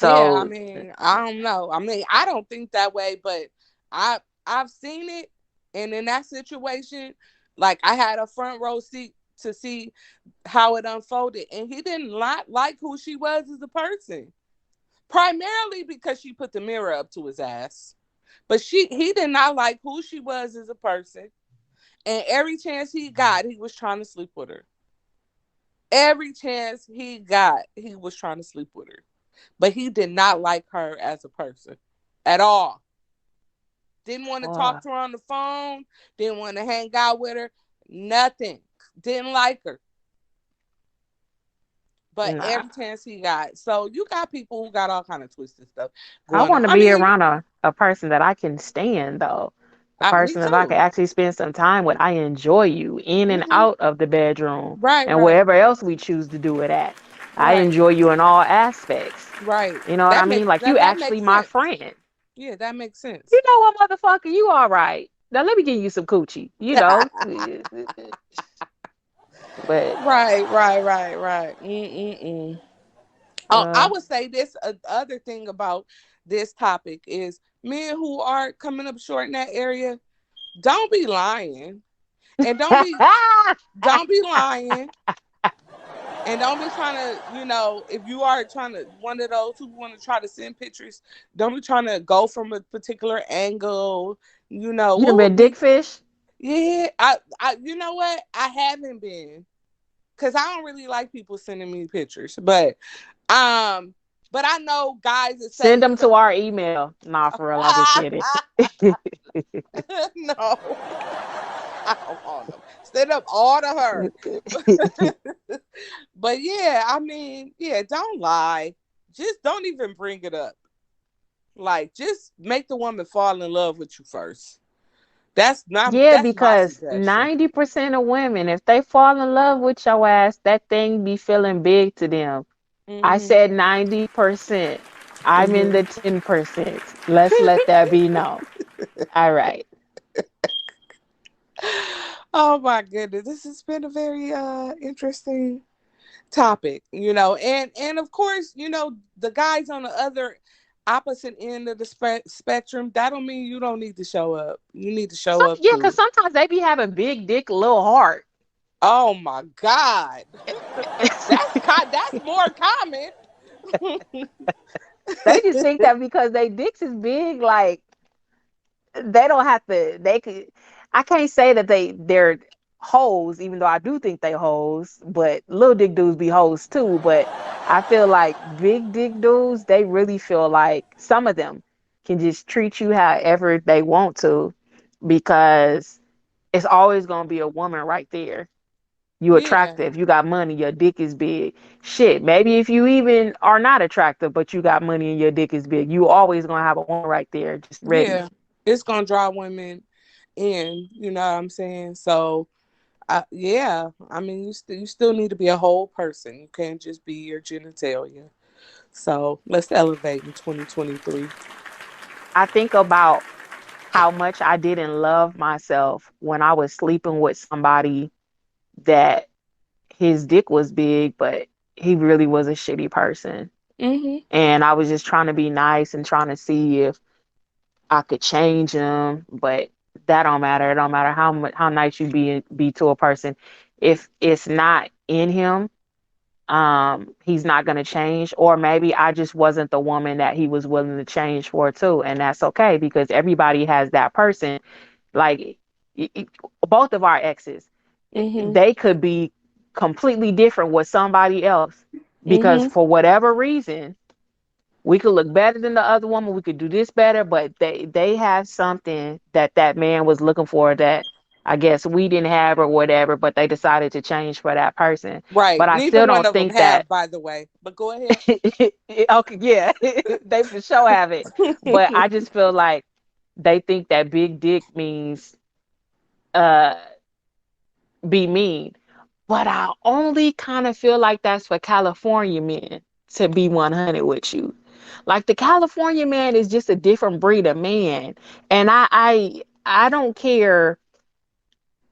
Yeah, I So mean, I don't know. I mean, I don't think that way, but I I've seen it, and in that situation, like I had a front row seat to see how it unfolded, and he didn't like who she was as a person, primarily because she put the mirror up to his ass. But he did not like who she was as a person, and every chance he got, he was trying to sleep with her. Every chance he got, he was trying to sleep with her. But he did not like her as a person at all. Didn't want to talk fuck. to her on the phone, didn't want to hang out with her, nothing. Didn't like her. But Nah. every chance he got. So you got people who got all kind of twisted stuff I going on. want to I be mean, around a person that I can stand though. A me person that I can too. actually spend some time with. I enjoy you in and Hmm. out of the bedroom Right, and right, wherever else we choose to do it at. I right, enjoy you in all aspects. right. You know what I mean? Like you That actually makes my sense. friend. Yeah, that makes You sense. know what, motherfucker? You all right. Now let me give you some coochie. You know, but Right, right, right, right. Mm-mm-mm. I uh, would say this other thing about this topic is men who are coming up short in that area, don't be lying. And don't be lying. And don't be trying to, if you are trying to one of those who want to try to send pictures, don't be trying to go from a particular angle. you done been dick fish. Yeah, I you know what? I haven't been because I don't really like people sending me pictures, um, but I know guys that say, Send them to our email. Nah, for real, I just kidding. no, I don't want them. Send up all to her. But yeah, I mean, yeah, don't lie. Just don't even bring it up. Like, just make the woman fall in love with you first. Yeah, That's my because suggestion. 90% of women, if they fall in love with your ass, that thing be feeling big to them. I Hmm. said 90%. I'm in Hmm. the 10%. Let's let that be known. All right. Oh my goodness, this has been a very interesting topic, and of course, the guys on the other opposite end of the spectrum, that don't mean you don't need to show up. You need to show up Yeah, because too. sometimes they be having big dick, little heart. Oh my god. That's more common. They just think that because they dicks is big, like they don't have to. They could. I can't say that they're hoes, even though I do think they hoes. But little dick dudes be hoes too. But I feel like big dick dudes, they really feel like some of them can just treat you however they want to, because it's always gonna be a woman right there. You Yeah, attractive, you got money, your dick is big. Shit, maybe if you even are not attractive, but you got money and your dick is big, you always gonna have a woman right there just ready. yeah, it's gonna draw women in, you know what I'm saying? So yeah, I mean, you still need to be a whole person. You can't just be your genitalia. So let's elevate in 2023. I think about how much I didn't love myself when I was sleeping with somebody that his dick was big, but he really was a shitty person. Hmm. And I was just trying to be nice and trying to see if I could change him, but that don't matter. It don't matter how much how nice you be to a person. If it's not in him, he's not going to change, or maybe I just wasn't the woman that he was willing to change for too, and that's okay because everybody has that person. Like both of our exes, Mhm. they could be completely different with somebody else because Mhm. for whatever reason we could look better than the other woman, we could do this better, but they have something that that man was looking for that I guess we didn't have or whatever, but they decided to change for that person. Right. But I Neither still one don't of them think that have, by the way. But go ahead. okay, yeah, they for sure have it. But I just feel like they think that big dick means uh be mean. But I only kind of feel like that's for California men, to be 100 with you. Like the California man is just a different breed of man. And I don't care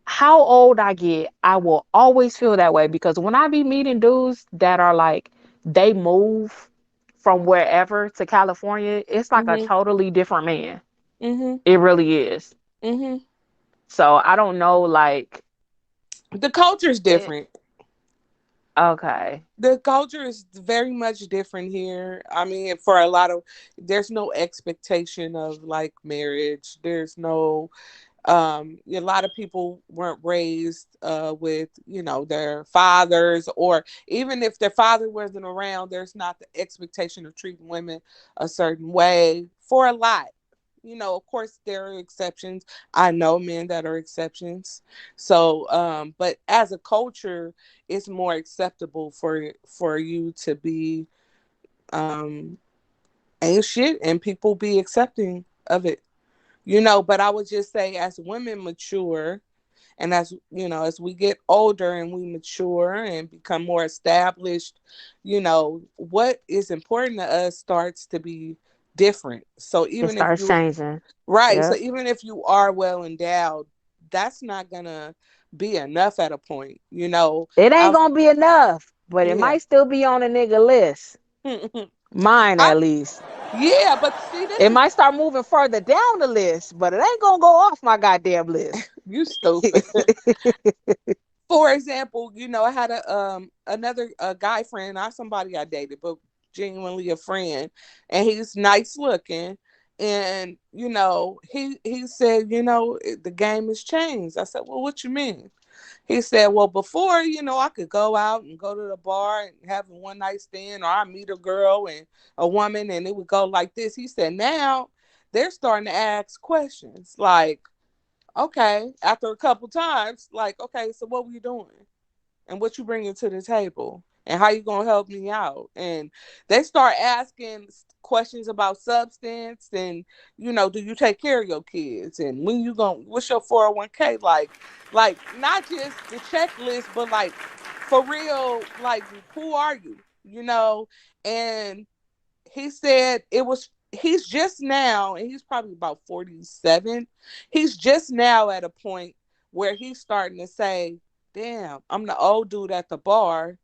how old I get, I will always feel that way because when I be meeting dudes that are like they move from wherever to California, it's like a Mhm. totally different man. Mhm. It really is. Mhm. So I don't know, like, The culture's it, different. okay, The culture is very much different here. I mean, for a lot of, there's no expectation of like marriage. There's no a lot of people weren't raised with their fathers, or even if their father wasn't around, there's not the expectation of treating women a certain way for a lot. Of course there are exceptions. I know men that are exceptions. So but as a culture, it's more acceptable for you to be um ain't shit and people be accepting of it. But I would just say as women mature, and as we get older and we mature and become more established, what is important to us starts to be different. So it even if starts you changing. right, so Yep. even if you are well endowed, that's not gonna be enough at a point. It ain't I gonna be enough, but it Yeah. might still be on a nigga list. Mine I at least. Yeah, but see, this It is might start moving further down the list, but it ain't gonna go off my goddamn list. you stupid. For example, I had another guy friend, not somebody I dated, but genuinely a friend, and he's nice looking. And he said, the game has changed. I said, well, what you mean? He said, well, before, I could go out and go to the bar and have a one night stand, or I meet a girl and a woman, and it would go like this. He said, now they're starting to ask questions like, okay, after a couple times, like, okay, so what were you doing? And what you bringing to the table? And how you gonna help me out? And they start asking questions about substance and do you take care of your kids? And when you going what's your 401k like not just the checklist, but like for real, like who are you? And he said he's just now, and he's probably about 47. He's just now at a point where he's starting to say, damn, I'm the old dude at the bar.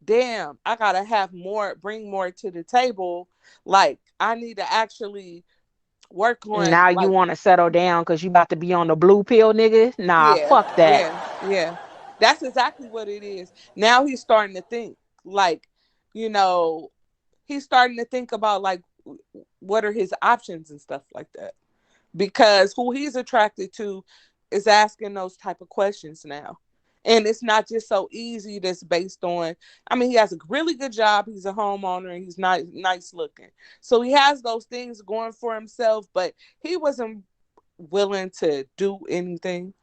Damn, I gotta have more, bring more to the table. Like, I need to actually work on, Now you like, want to settle down because you about to be on the blue pill, nigga? Nah, yeah, fuck that. yeah. That's exactly what it is. Now he's starting to think, like, you know, he's starting to think about, like, what are his options and stuff like that, because who he's attracted to is asking those type of questions now. And it's not just so easy that's based on, I mean, he has a really good job, he's a homeowner, and he's nice looking, so he has those things going for himself, but he wasn't willing to do anything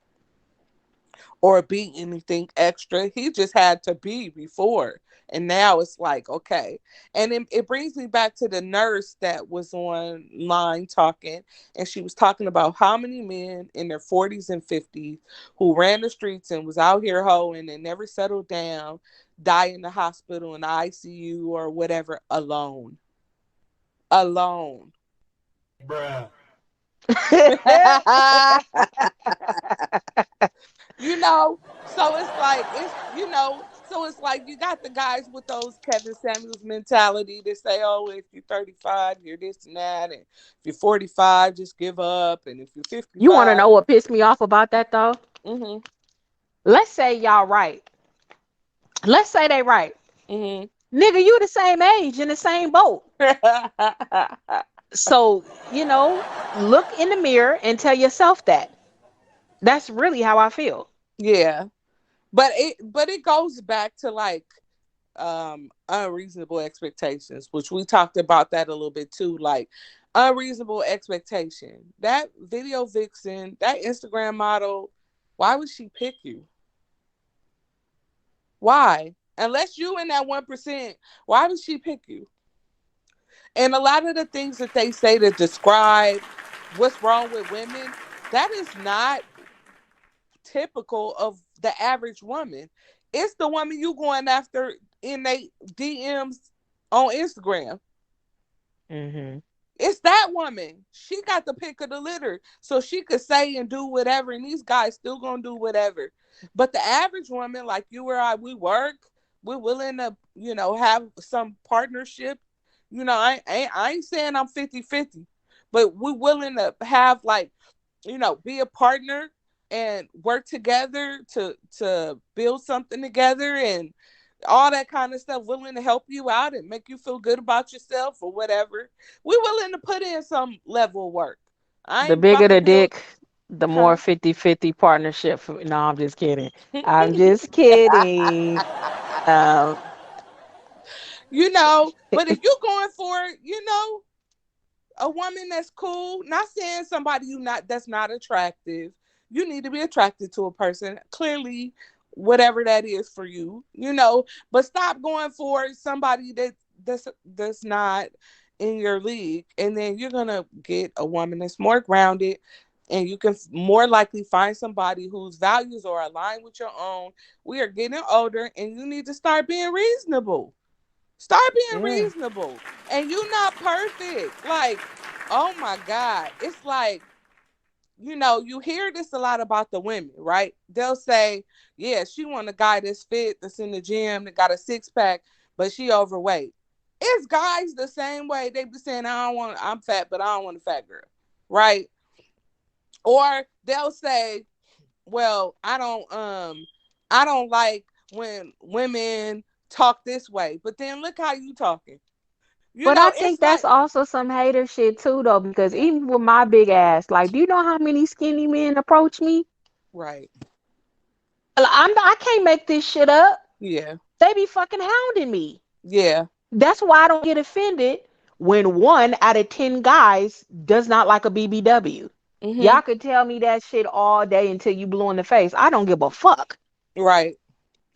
or be anything extra. He just had to be before. And now it's like, okay. And it brings me back to the nurse that was online talking. And she was talking about how many men in their 40s and 50s who ran the streets and was out here hoeing and never settled down, die in the hospital, in the ICU or whatever, alone. Alone. Bruh. you know so it's like you got the guys with those Kevin Samuels mentality to say, oh, if you're 35 you're this and that, and if you're 45 just give up, and if you're You want to 55. know what pissed me off about that though? Mm-hmm. Let's say y'all right. Let's say they right. Mhm. Nigga, you the same age in the same boat. So, look in the mirror and tell yourself that. That's really how I feel. Yeah. But it goes back to like unreasonable expectations, which we talked about that a little bit too. Like unreasonable expectation. That video vixen, that Instagram model, why would she pick you? Why? Unless you in that 1%, why would she pick you? And a lot of the things that they say to describe what's wrong with women, that is not typical of the average woman. It's the woman you going after in they DMs on Instagram. Hmm. It's that woman. She got the pick of the litter. So she could say and do whatever, and these guys still gonna do whatever. But the average woman, like you or I, we work, we're willing to, have some partnership. I ain't saying I'm 50-50, but we're willing to have like, be a partner and work together to build something together and all that kind of stuff, willing to help you out and make you feel good about yourself or whatever. We willing to put in some level of work. I The ain't bigger about to the build, dick, the more huh? 50-50 partnership. No, I'm just kidding. I'm just kidding. Um, But if you're going for, a woman that's cool, not saying somebody you not that's not attractive. You need to be attracted to a person. Clearly, whatever that is for you, but stop going for somebody that's not in your league. And then you're gonna get a woman that's more grounded, and you can more likely find somebody whose values are aligned with your own. We are getting older, and you need to start being reasonable. Start being yeah. reasonable. And you not perfect. Like, oh my God. It's like, you hear this a lot about the women, right? They'll say, yeah, she want a guy that's fit, that's in the gym, that got a six pack, but she overweight. It's guys the same way. They be saying, I'm fat, but I don't want a fat girl. Right? Or they'll say, well, I don't like when women talk this way. But then look how you talking. But I It's think like, that's also some hater shit too, though, because even with my big ass, like, do you know how many skinny men approach me? right. I can't make this shit up. Yeah. They be fucking hounding me. Yeah. That's why I don't get offended when 1 out of 10 guys does not like a BBW. Mm-hmm. Y'all could tell me that shit all day until you blue in the face. I don't give a fuck. Right.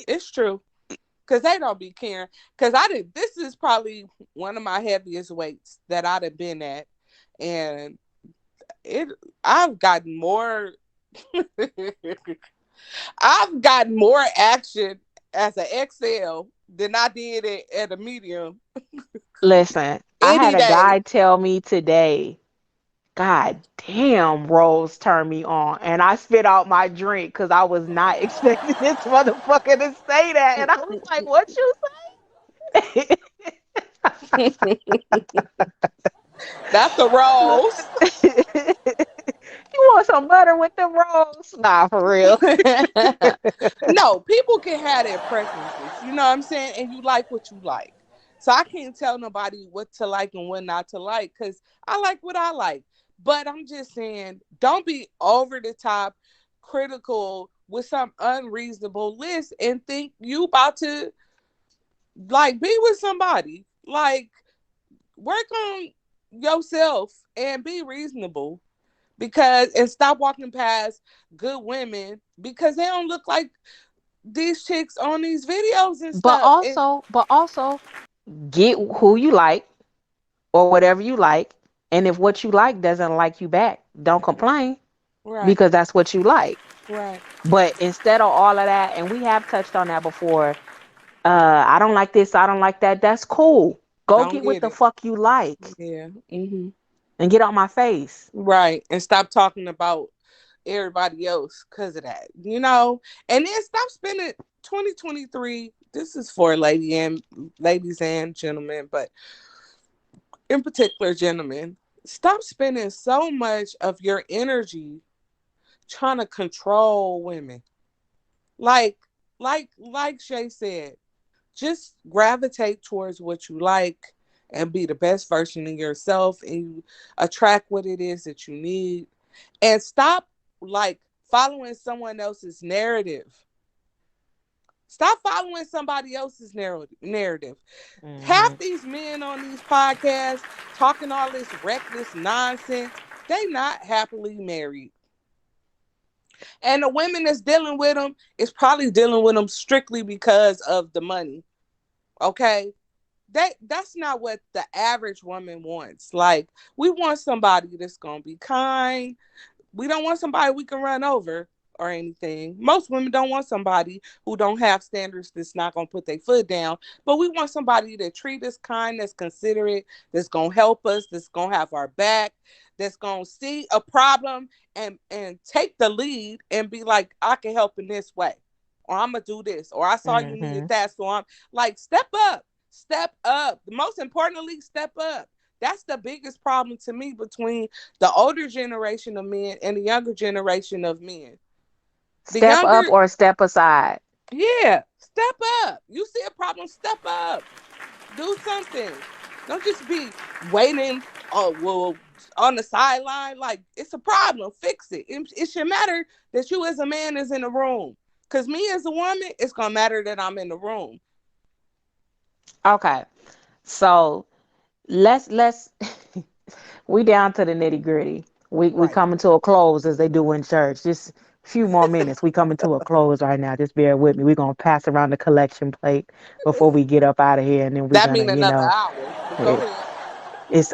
It's true. Cause they don't be caring. Cause this is probably one of my heaviest weights that I'd have been at. And it I've gotten more I've gotten more action as an XL than I did at a medium Listen, I had any a day. guy tell me today, God damn, Rose turned me on. And I spit out my drink because I was not expecting this motherfucker to say that. And I was like, what you say? Not the rolls. You want some butter with them rolls? Nah, for real. No, people can have their preferences. You know what I'm saying? And you like what you like. So I can't tell nobody what to like and what not to like because I like what I like. But I'm just saying, don't be over the top critical with some unreasonable list and think you about to like be with somebody. Like work on yourself and be reasonable because and stop walking past good women because they don't look like these chicks on these videos and But stuff. also, but also, get who you like or whatever you like. And if what you like doesn't like you back, don't complain Right, because that's what you like. right. But instead of all of that, and we have touched on that before, I don't like this, I don't like that. That's cool. Go Don't get what get the it. fuck you like Yeah. Hmm. and get out my face. Right. And stop talking about everybody else because of that. And then stop spending 2023. This is for ladies and gentlemen, but in particular, gentlemen, stop spending so much of your energy trying to control women. Like Shay said, just gravitate towards what you like and be the best version of yourself, and you attract what it is that you need, and stop like following someone else's narrative. Stop following somebody else's narrative. Half Mhm. these men on these podcasts talking all this reckless nonsense, they not happily married. And the women that's dealing with them is probably dealing with them strictly because of the money. Okay? That's not what the average woman wants. Like, we want somebody that's gonna be kind. We don't want somebody we can run over or anything. Most women don't want somebody who don't have standards, that's not gonna put their foot down. But we want somebody that treat us kind, that's considerate, that's gonna help us, that's gonna have our back, that's gonna see a problem and take the lead and be like, I can help in this way, or I'm gonna do this, or I saw you needed Mhm. that, so I'm like, step up. Step up. Most importantly, step up. That's the biggest problem to me between the older generation of men and the younger generation of men. The Step up younger, or step aside. yeah, step up. You see a problem, step up. Do something. Don't just be waiting, oh, well, on the sideline. Like, it's a problem, fix it. It should matter that you as a man is in the room. Because me as a woman, it's going to matter that I'm in the room. Okay. So let's we down to the nitty gritty. We Right. coming to a close as they do in church. Just a few more minutes. We coming to a close right now. Just bear with me. We're gonna pass around the collection plate before we get up out of here, and then we're That gonna, mean another hour, but go eh, ahead. it's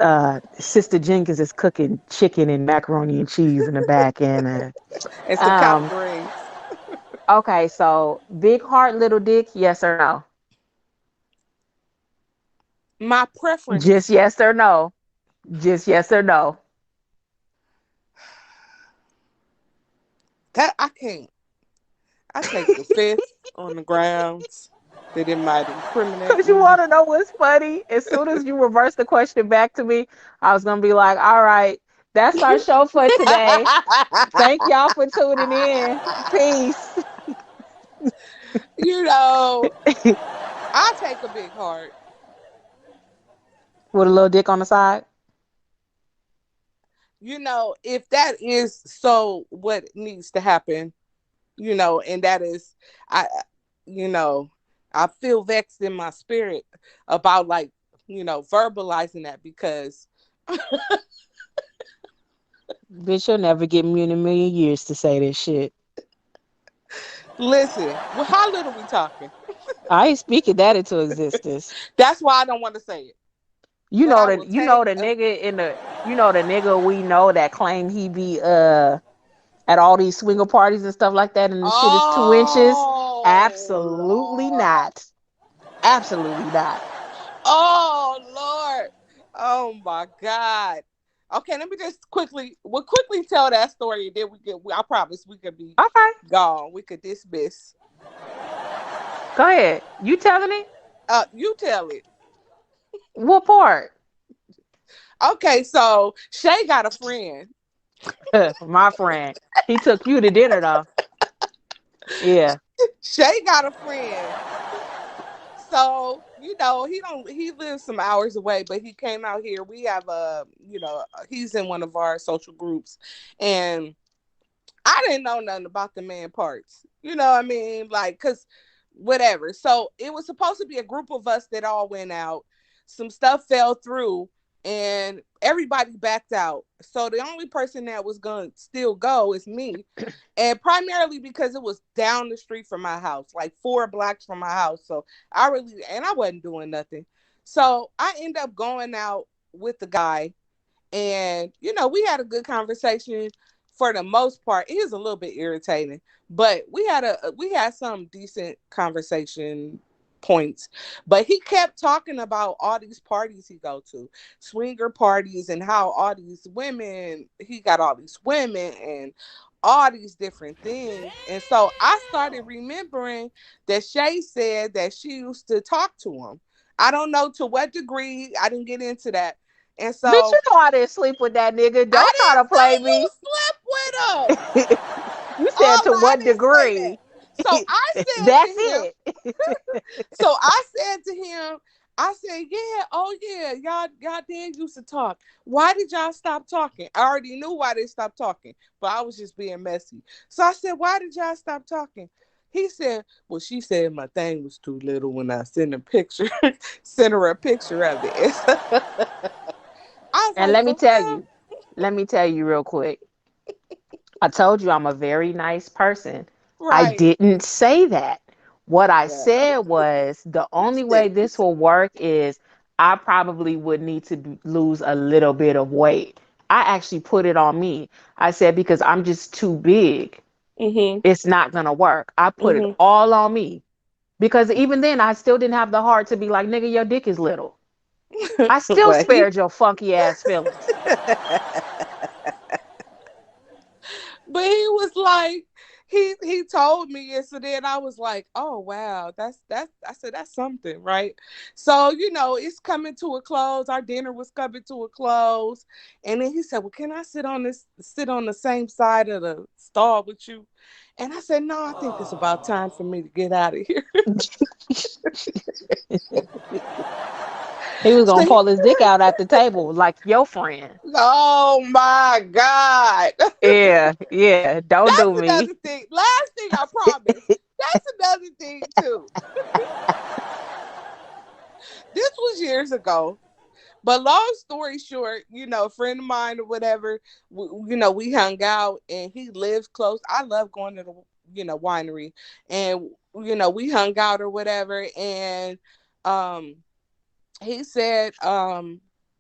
Sister Jenkins is cooking chicken and macaroni and cheese in the back, and And some collard um greens. okay. So big heart, little dick, yes or no? My preference, Just yes or no. Just yes or no. that I can't. I take the fifth on the grounds that it might incriminate Cause you me. want to know what's funny? As soon as you reverse the question back to me, I was gonna be like, "All right, that's our show for today. Thank y'all for tuning in. Peace." You know, I take a big heart. With a little dick on the side. You know, if that is so what needs to happen, and that is, I, you know, I feel vexed in my spirit about, like, verbalizing that, because Bitch, you'll never get me in a million years to say this shit. listen, well, how little we talking? I ain't speaking that into existence. That's why I don't want to say it. You But know I that will take the a. nigga in the the nigga we know that claim he be at all these swinger parties and stuff like that, and the shit is 2 inches. Oh Absolutely Lord. not. Absolutely not. Oh Lord. Oh my God. Okay, let me just quickly tell that story, and then I promise we could be Okay, gone. We could dismiss. go ahead. You telling it? You tell it. What part? Okay, so Shay got a friend. My friend. He took you to dinner though. Yeah. Shay got a friend. So, he lives some hours away, but he came out here. We have he's in one of our social groups, and I didn't know nothing about the man parts. You know what I mean? Like, cause whatever. So it was supposed to be a group of us that all went out. Some stuff fell through and everybody backed out. So the only person that was gonna still go is me. And primarily because it was down the street from my house, like 4 blocks from my house. So I wasn't doing nothing. So I end up going out with the guy, and we had a good conversation for the most part. He was a little bit irritating, but we had some decent conversation points. But he kept talking about all these parties he go to, swinger parties, and how he got all these women and all these different things. And so I started remembering that Shay said that she used to talk to him. I don't know to what degree. I didn't get into that. And Bitch, you so know I didn't sleep with that nigga. I Don't try didn't to play say me. you slept with him. You Oh, said to I what didn't say that. degree? So I said That's to him, it. so I said to him, I said, yeah, oh yeah, y'all did used to talk. Why did y'all stop talking? I already knew why they stopped talking, but I was just being messy. So I said, why did y'all stop talking? He said, well, she said my thing was too little when I sent a picture, sent her a picture of it. I was And like, let me for tell real? you, let me tell you real quick. I told you I'm a very nice person. I Right. didn't say that. What I Yeah. said was the You only said way this will work is I probably would need to lose a little bit of weight. I actually put it on me. I said because I'm just too big, mm-hmm. it's not going to work. I put it Mm-hmm. all on me because even then I still didn't have the heart to be like, nigga, your dick is little. I still But he spared your funky ass feelings. but he was like, he told me, and so then I was like, oh wow, that's I said that's something, right? So it's coming to a close. Our dinner was coming to a close, and then he said, well, can I sit on the same side of the stall with you? And I said, no, I think it's about time for me to get out of here. He was So gonna pull his dick out at the table like your friend. oh my god. Yeah, yeah. Don't That's do me. another thing. Last thing I promise. That's another thing too. This was years ago. But long story short, a friend of mine or whatever, we hung out and he lives close. I love going to the, winery, and we hung out or whatever. And um, he said,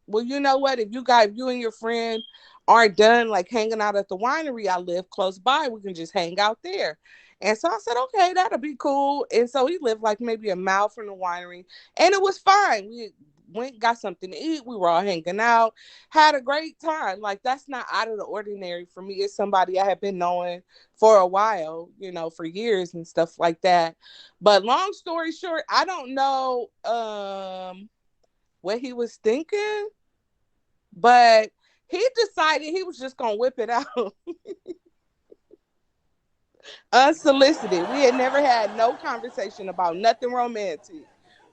well, you know what? If you and your friend aren't done like hanging out at the winery, I live close by. We can just hang out there. And so I said, okay, that'll be cool. And so he lived like maybe a mile from the winery, and it was fine. We went, got something to eat. We were all hanging out, had a great time. Like that's not out of the ordinary for me. It's somebody I have been knowing for a while, for years and stuff like that. But long story short, I don't know. What he was thinking, but he decided he was just gonna whip it out unsolicited. We had never had no conversation about nothing romantic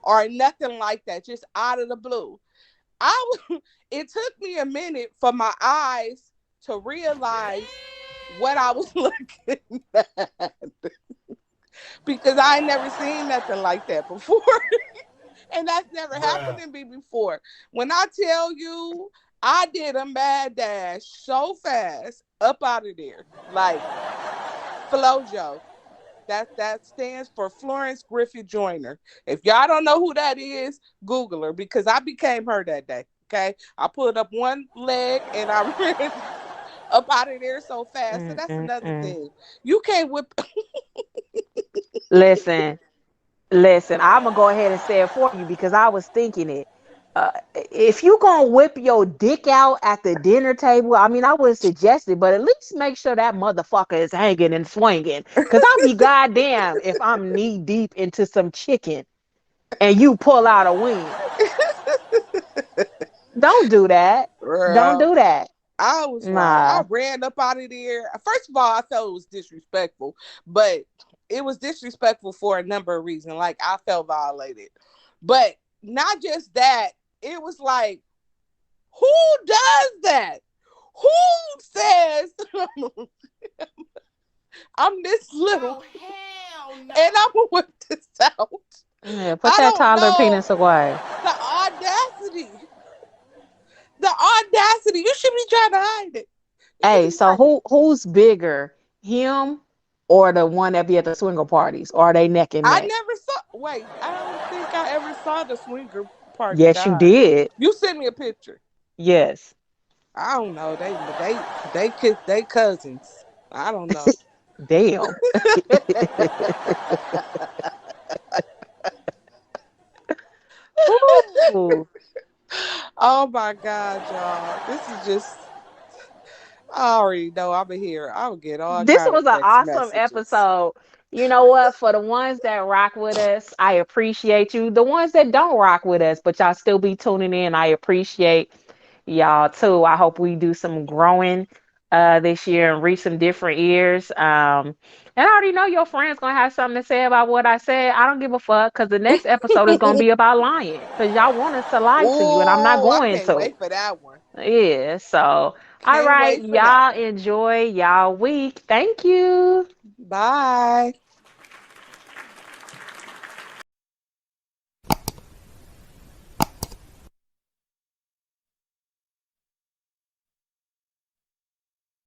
or nothing like that, just out of the blue. It took me a minute for my eyes to realize what I was looking at because I ain't never seen nothing like that before. And that's never happened Bruh. to me before. When I tell you, I did a mad dash so fast up out of there, like Flojo. That stands for Florence Griffith Joyner. If y'all don't know who that is, Google her because I became her that day. Okay, I pulled up one leg and I ran up out of there so fast. So that's another Mm-mm-mm. thing. You can't whip. Listen, listen. I'm gonna go ahead and say it for you because I was thinking it. If you gonna whip your dick out at the dinner table, I mean, I would suggest it, but at least make sure that motherfucker is hanging and swinging. Cause I'll be goddamn if I'm knee deep into some chicken and you pull out a wing. Don't do that. Don't Girl, do that. I was like, I Nah. ran up out of there. First of all, I felt it was disrespectful, but it was disrespectful for a number of reasons. Like I felt violated, but not just that. It was like, who does that? Who says I'm this little Oh, hell and I'm no. gonna whip this out? Yeah, put I that don't toddler know penis away. the audacity. The audacity. You should be trying to hide it. You should Hey, be so hiding it. who's bigger, him or the one that be at the swinger parties? Or are they neck and I neck? never saw. Wait, I don't think I ever saw the swinger party Yes, you guy. did. You sent me a picture. Yes. I don't know. They cousins. I don't know. Damn. Ooh. Oh my god, y'all! This is just. I already know. I'm here. I will get all This kind of was an text awesome messages. episode. You know what? For the ones that rock with us, I appreciate you. The ones that don't rock with us, but y'all still be tuning in, I appreciate y'all too. I hope we do some growing this year and reach some different ears. And I already know your friend's gonna have something to say about what I said. I don't give a fuck because the next episode is gonna be about lying because y'all want us to lie to you, and I'm not Ooh, I going can't to. wait for that one. Yeah, so all Can't right, wait for that y'all one. enjoy y'all week. Thank you. Bye.